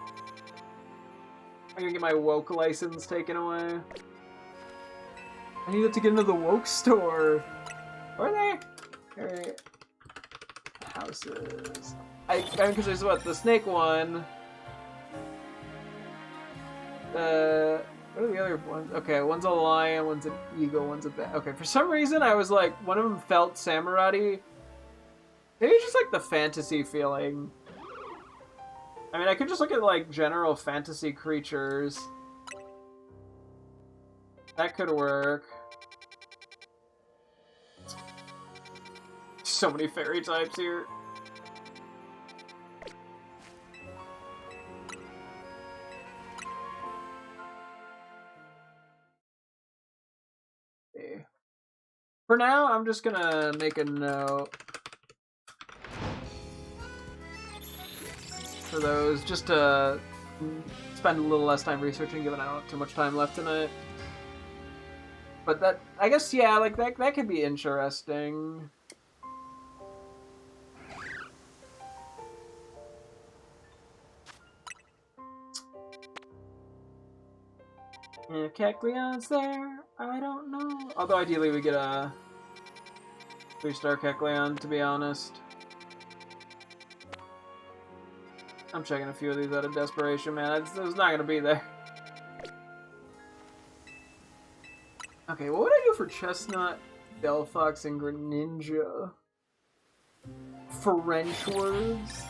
I'm gonna get my woke license taken away. I needed to get into the woke store. Where are they? Harry... houses. I mean, because there's what? The snake one. What are the other ones? Okay, one's a lion, one's an eagle, one's a bat. Okay, for some reason I was like, one of them felt Samurott-y. Maybe it's just like the fantasy feeling. I mean, I could just look at like general fantasy creatures. That could work. So many fairy types here. For now, I'm just gonna make a note for those, just to spend a little less time researching, given I don't have too much time left tonight. But that, I guess, yeah, like, that could be interesting. If Kecleon's there, I don't know. Although ideally we get a 3-star Kecleon, to be honest. I'm checking a few of these out of desperation, man. It's not gonna be there. Okay, what would I do for Chestnut, Delphox, and Greninja? French words?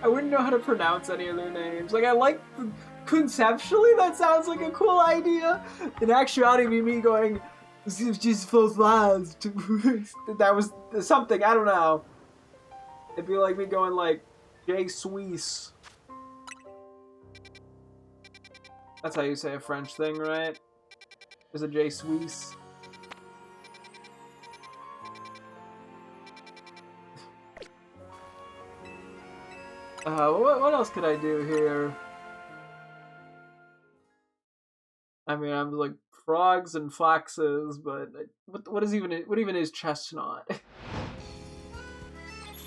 I wouldn't know how to pronounce any of their names. Like, I like conceptually, that sounds like a cool idea. In actuality, me going, just that was something, I don't know. It'd be like me going like, J. Suisse. That's how you say a French thing, right? Is it J. Suisse? What else could I do here? I mean, I'm like frogs and foxes, but what even is Chestnut?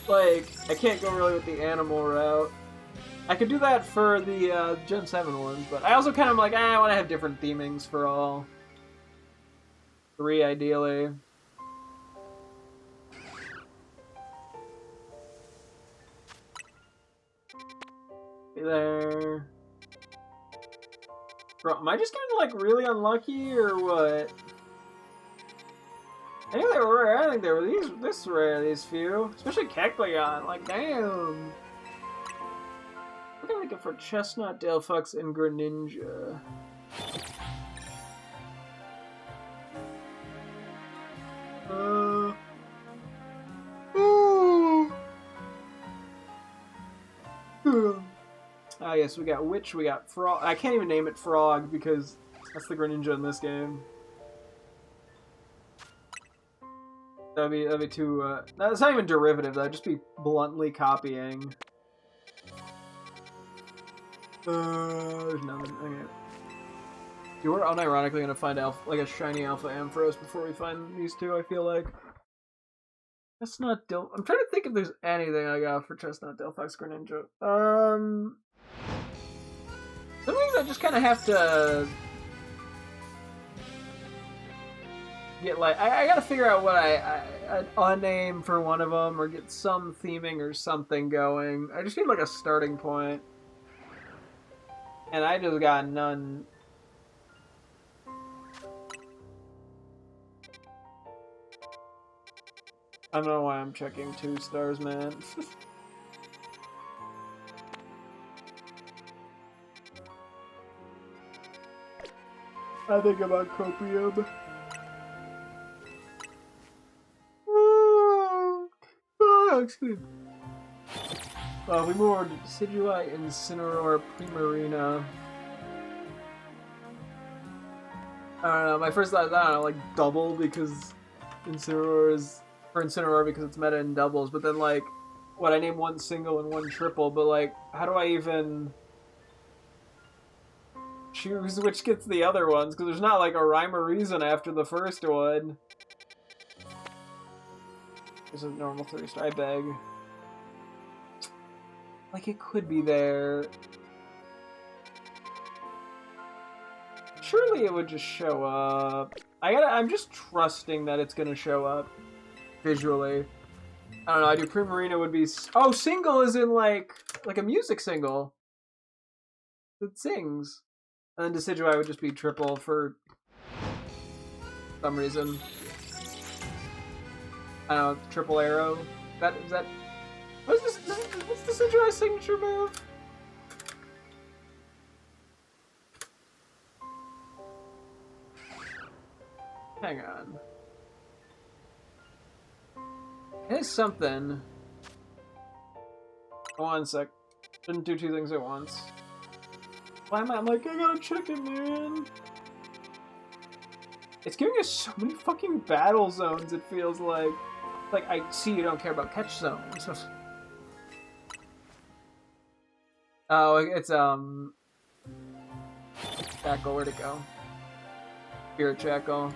Like, I can't go really with the animal route. I could do that for the Gen 7 ones, but I also kind of like, I want to have different themings for all 3, ideally. Hey there. Bro, am I just getting, like, really unlucky, or what? I think they were rare. I think they were this rare, these few. Especially Kecleon. Like, damn. What am I looking for? Chestnut, Delphox, and Greninja. Ah, yes, we got Witch, we got Frog. I can't even name it Frog because that's the Greninja in this game. That'd be too. No, it's not even derivative. That'd just be bluntly copying. There's nothing. Okay. Dude, we're unironically gonna find like a shiny Alpha Ampharos before we find these two. I feel like. Chestnut I'm trying to think if there's anything I got for Chestnut Delphox Greninja. Some things I just kind of have to get like I gotta figure out what a name for one of them or get some theming or something going. I just need like a starting point, and I just got none. I don't know why I'm checking 2 stars, man. I think about copium. Excuse me. Well, we move over to Decidueye, Incineroar, Primarina. I don't know, my first thought is, I don't know, like, double because Incineroar because it's meta in doubles, but then, like, what, I name one single and one triple, but, like, how do I even choose which gets the other ones? Because there's not, like, a rhyme or reason after the first one. This is a normal 3-star, I beg. Like, it could be there. Surely it would just show up. I'm just trusting that it's gonna show up visually. I don't know, I do Primarina would be... Oh, single is in, like a music single. It sings. And then Decidueye would just be triple for some reason. I don't know, triple arrow. Is that... What's Decidueye's signature move? Hang on. Here's something. One sec. Didn't do 2 things at once. Why am I'm like, I gotta check it, man. It's giving us so many fucking battle zones, it feels like. Like, I see you don't care about catch zones. Oh, it's, Jackal, where'd it go? Spirit Jackal.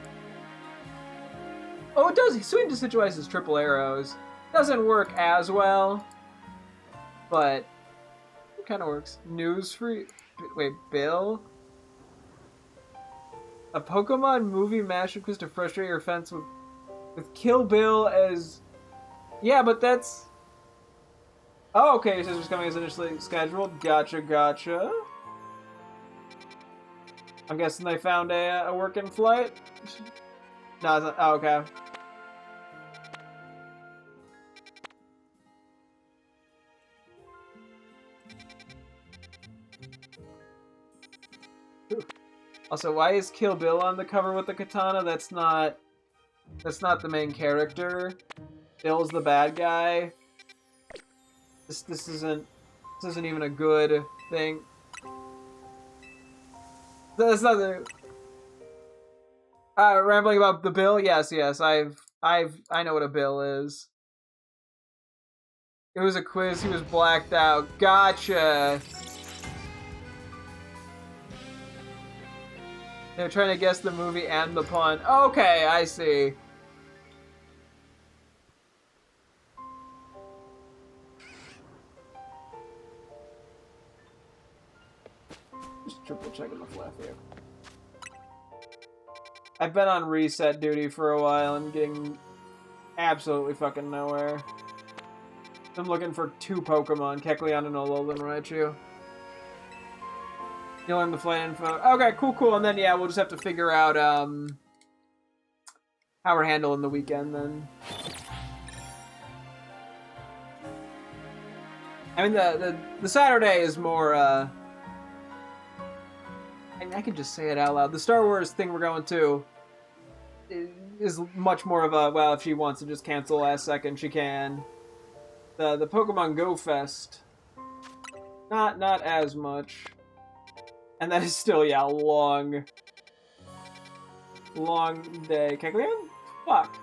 Oh, it does. Swing Decidueye his triple arrows. Doesn't work as well, but it kind of works. News free. Wait, Bill? A Pokemon movie mashup was to frustrate your fans with Kill Bill as... Yeah, but that's... Oh, okay, so it's just coming as initially scheduled. Gotcha, gotcha. I'm guessing they found a working flight? No, it's not. Oh, okay. Also, why is Kill Bill on the cover with the katana? That's not the main character. Bill's the bad guy. This isn't even a good thing. That's not the rambling about the bill. Yes, I know what a bill is. It was a quiz. He was blacked out. Gotcha. They were trying to guess the movie and the pun. Okay, I see. Just triple checking the flat here. I've been on reset duty for a while and getting absolutely fucking nowhere. I'm looking for 2 Pokemon, Kecleon and Alolan Raichu. You'll learn the flight info. Okay, cool. And then, yeah, we'll just have to figure out, how we're handling the weekend, then. I mean, the Saturday is more, I can just say it out loud. The Star Wars thing we're going to is much more of a, well, if she wants to just cancel last second, she can. The Pokemon Go Fest, not as much. And that is still, yeah, a long day. Kecleon? Fuck.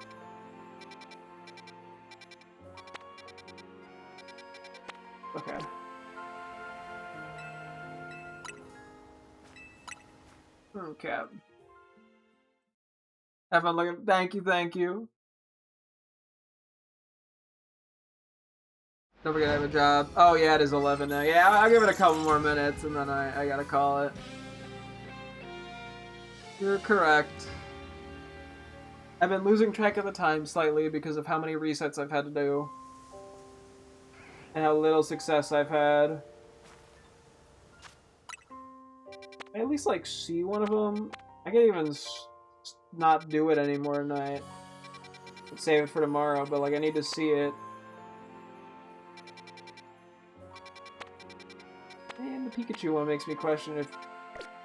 Okay. Okay. Have fun looking. Thank you. Don't forget I have a job. Oh yeah, it is 11 now. Yeah, I'll give it a couple more minutes and then I gotta call it. You're correct. I've been losing track of the time slightly because of how many resets I've had to do. And how little success I've had. I at least, like, see one of them. I can't even not do it anymore tonight. Save it for tomorrow, but, like, I need to see it. And the Pikachu one makes me question if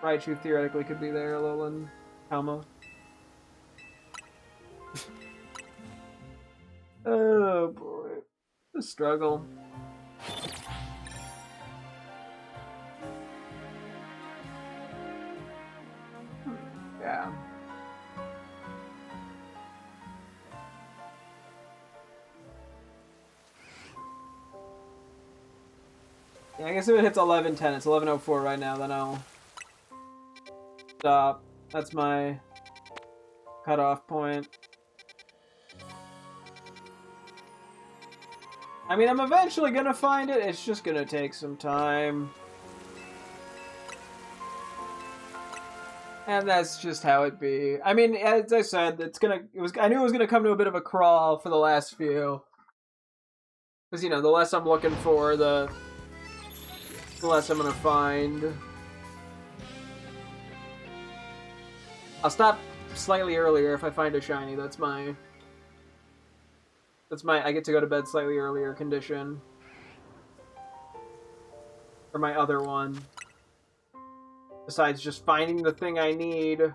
Raichu theoretically could be there, Alolan, Alma. Oh boy. The struggle. Yeah. Yeah, I guess if it hits 11:10, it's 11:04 right now, then I'll stop. That's my cutoff point. I mean, I'm eventually gonna find it, it's just gonna take some time. And that's just how it be. I mean, as I said, I knew it was gonna come to a bit of a crawl for the last few. Because, you know, the less I'm looking for, the less I'm gonna find. I'll stop slightly earlier if I find a shiny. That's my I get to go to bed slightly earlier condition. Or my other one. Besides just finding the thing I need. Yeah,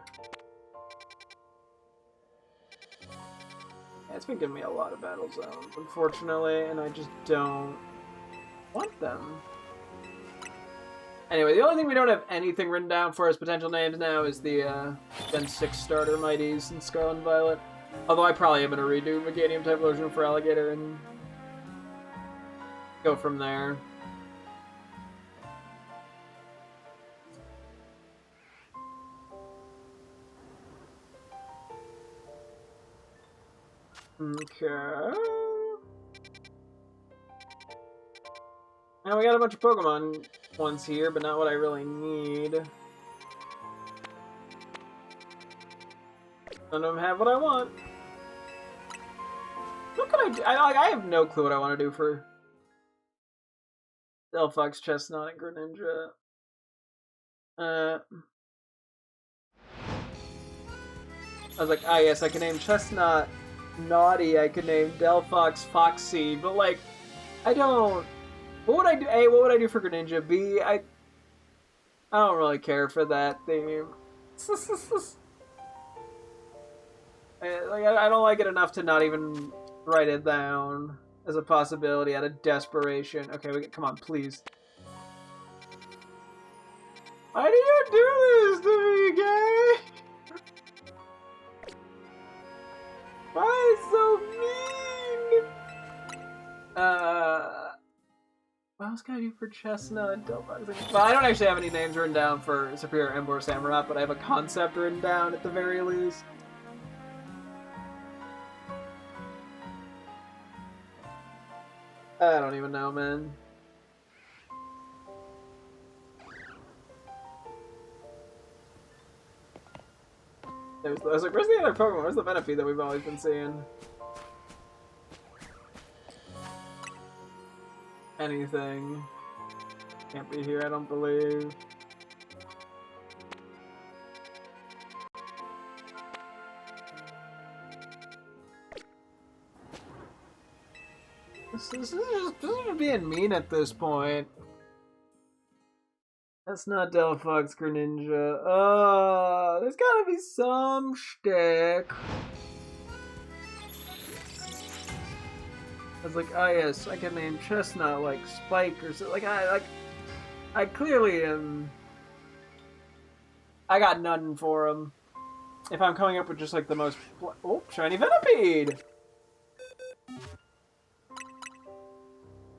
it's been giving me a lot of battle zones, unfortunately, and I just don't want them. Anyway, the only thing we don't have anything written down for as potential names now is the Gen 6 starter Mighties in Scarlet and Violet. Although I probably am going to redo Meganium type version for Alligator and go from there. Okay. Now we got a bunch of Pokemon ones here, but not what I really need. None of them have what I want. What can I do? I have no clue what I want to do for Delphox, Chestnut, and Greninja. I was like, ah yes, I can name Chestnut Naughty, I could name Delphox Foxy, but like, I don't... What would I do? A, what would I do for Greninja? B, I don't really care for that theme. I don't like it enough to not even write it down as a possibility out of desperation. Okay, come on, please. Why do you do this to me, guy? Why so mean? What else can I do for Chestnut and Delphox? Well, I don't actually have any names written down for Superior Ember Samurott, but I have a concept written down at the very least. I don't even know, man. I was like, where's the other Pokemon? Where's the Venipede that we've always been seeing? Anything. Can't be here, I don't believe. This is just being mean at this point. That's not Delphox Greninja. Oh, there's gotta be some shtick. I was like, oh yes, I can name Chestnut like Spike or something. I clearly am. I got nothing for him. If I'm coming up with just like the most. Oh, shiny Venipede!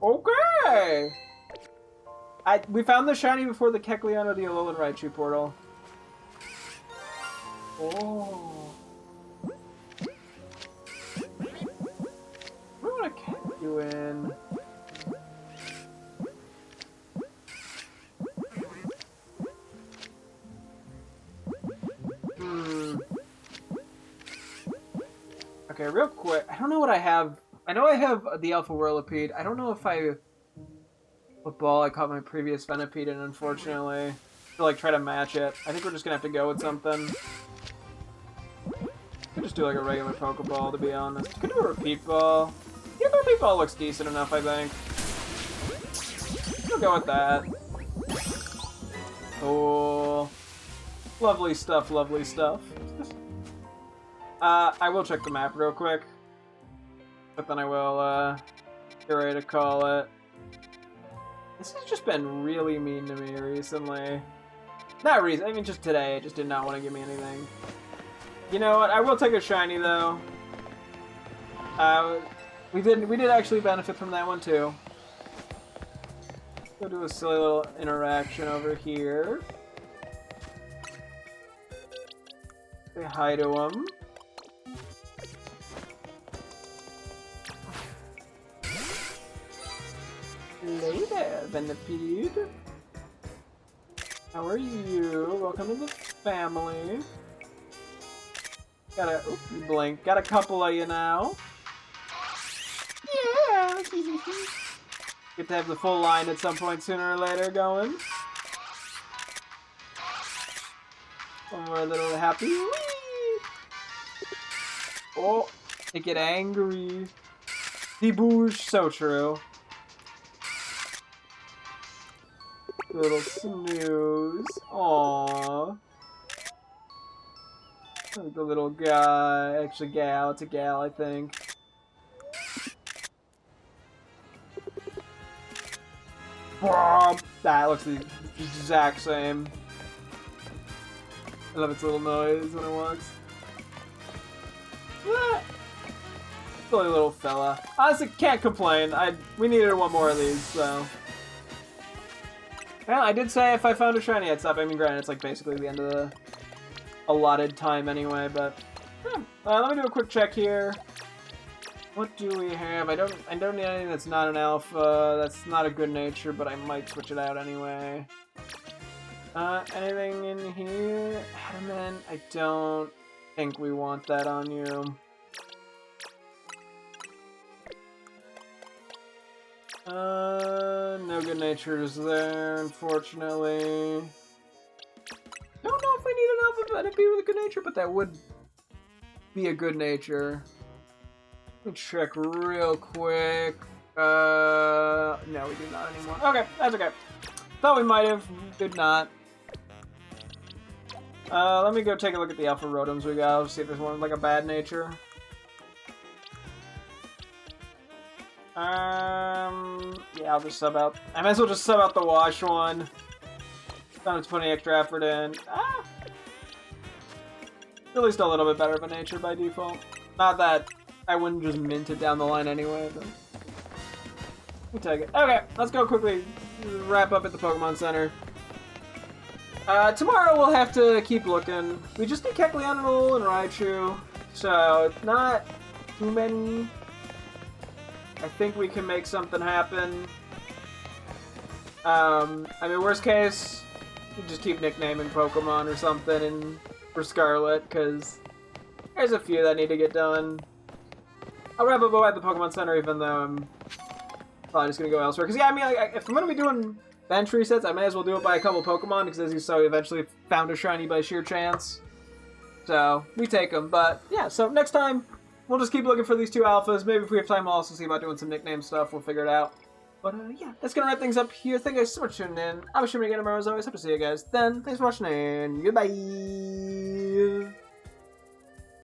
Okay! We found the shiny before the Kecleon or the Alolan Raichu portal. Oh. I want to catch you in. Okay, real quick. I don't know what I have. I know I have the Alpha Whirlipede. I don't know if what ball I caught my previous Venipede in, unfortunately. To like try to match it. I think we're just gonna have to go with something. Could just do like a regular Pokeball, to be honest. Could do a repeat ball. Yeah, the repeat ball looks decent enough, I think. We'll go with that. Oh, lovely stuff, lovely stuff. I will check the map real quick, but then I will get ready to call it. This has just been really mean to me recently. Not recently, I mean just today. It just did not want to give me anything. You know what? I will take a shiny though. We did actually benefit from that one too. Go do a silly little interaction over here. Say hi to him. Hello there, Venipede. How are you? Welcome to the family. Oops, you blinked. Got a couple of you now. Yeah! Get to have the full line at some point sooner or later going. One more little happy. Whee! Oh, they get angry. Debouche, so true. Little snooze. Aww. Like the little guy. Actually, gal. It's a gal, I think. That looks the exact same. I love its little noise when it walks. Silly little fella. Honestly, can't complain. We needed one more of these, so. Yeah, I did say if I found a shiny, I'd stop. I mean, granted, it's like basically the end of the allotted time anyway, but yeah. Let me do a quick check here. What do we have? I don't need anything that's not an alpha. That's not a good nature, but I might switch it out anyway. Anything in here? Adamant, I don't think we want that on you. No good natures there, unfortunately. Don't know if I need an alpha Venipede with a good nature, but that would be a good nature. Let me check real quick. No, we do not anymore. Okay, that's okay. Thought we might have, did not. Let me go take a look at the alpha Rotoms we got. See if there's one with like a bad nature. Yeah, I'll just sub out. I might as well just sub out the wash one. Don't have to put any extra effort in. At least a little bit better of a nature by default. Not that I wouldn't just mint it down the line anyway, but we'll take it. Okay, let's go quickly wrap up at the Pokemon Center. Tomorrow we'll have to keep looking. We just need Kecleon and Alolan Raichu, so it's not too many. I think we can make something happen. I mean, worst case, we just keep nicknaming Pokemon or something for Scarlet, because there's a few that need to get done. I'll wrap up at the Pokemon Center, even though I'm probably just going to go elsewhere. Because, yeah, I mean, if I'm going to be doing bench resets, I may as well do it by a couple Pokemon, because as you saw, we eventually found a shiny by sheer chance. So, we take them. But, yeah, so next time, we'll just keep looking for these two alphas. Maybe if we have time, we'll also see about doing some nickname stuff. We'll figure it out. But yeah, that's gonna wrap things up here. Thank you guys so much for tuning in. I'm sure again tomorrow as always. Hope to see you guys then. Thanks for watching and goodbye.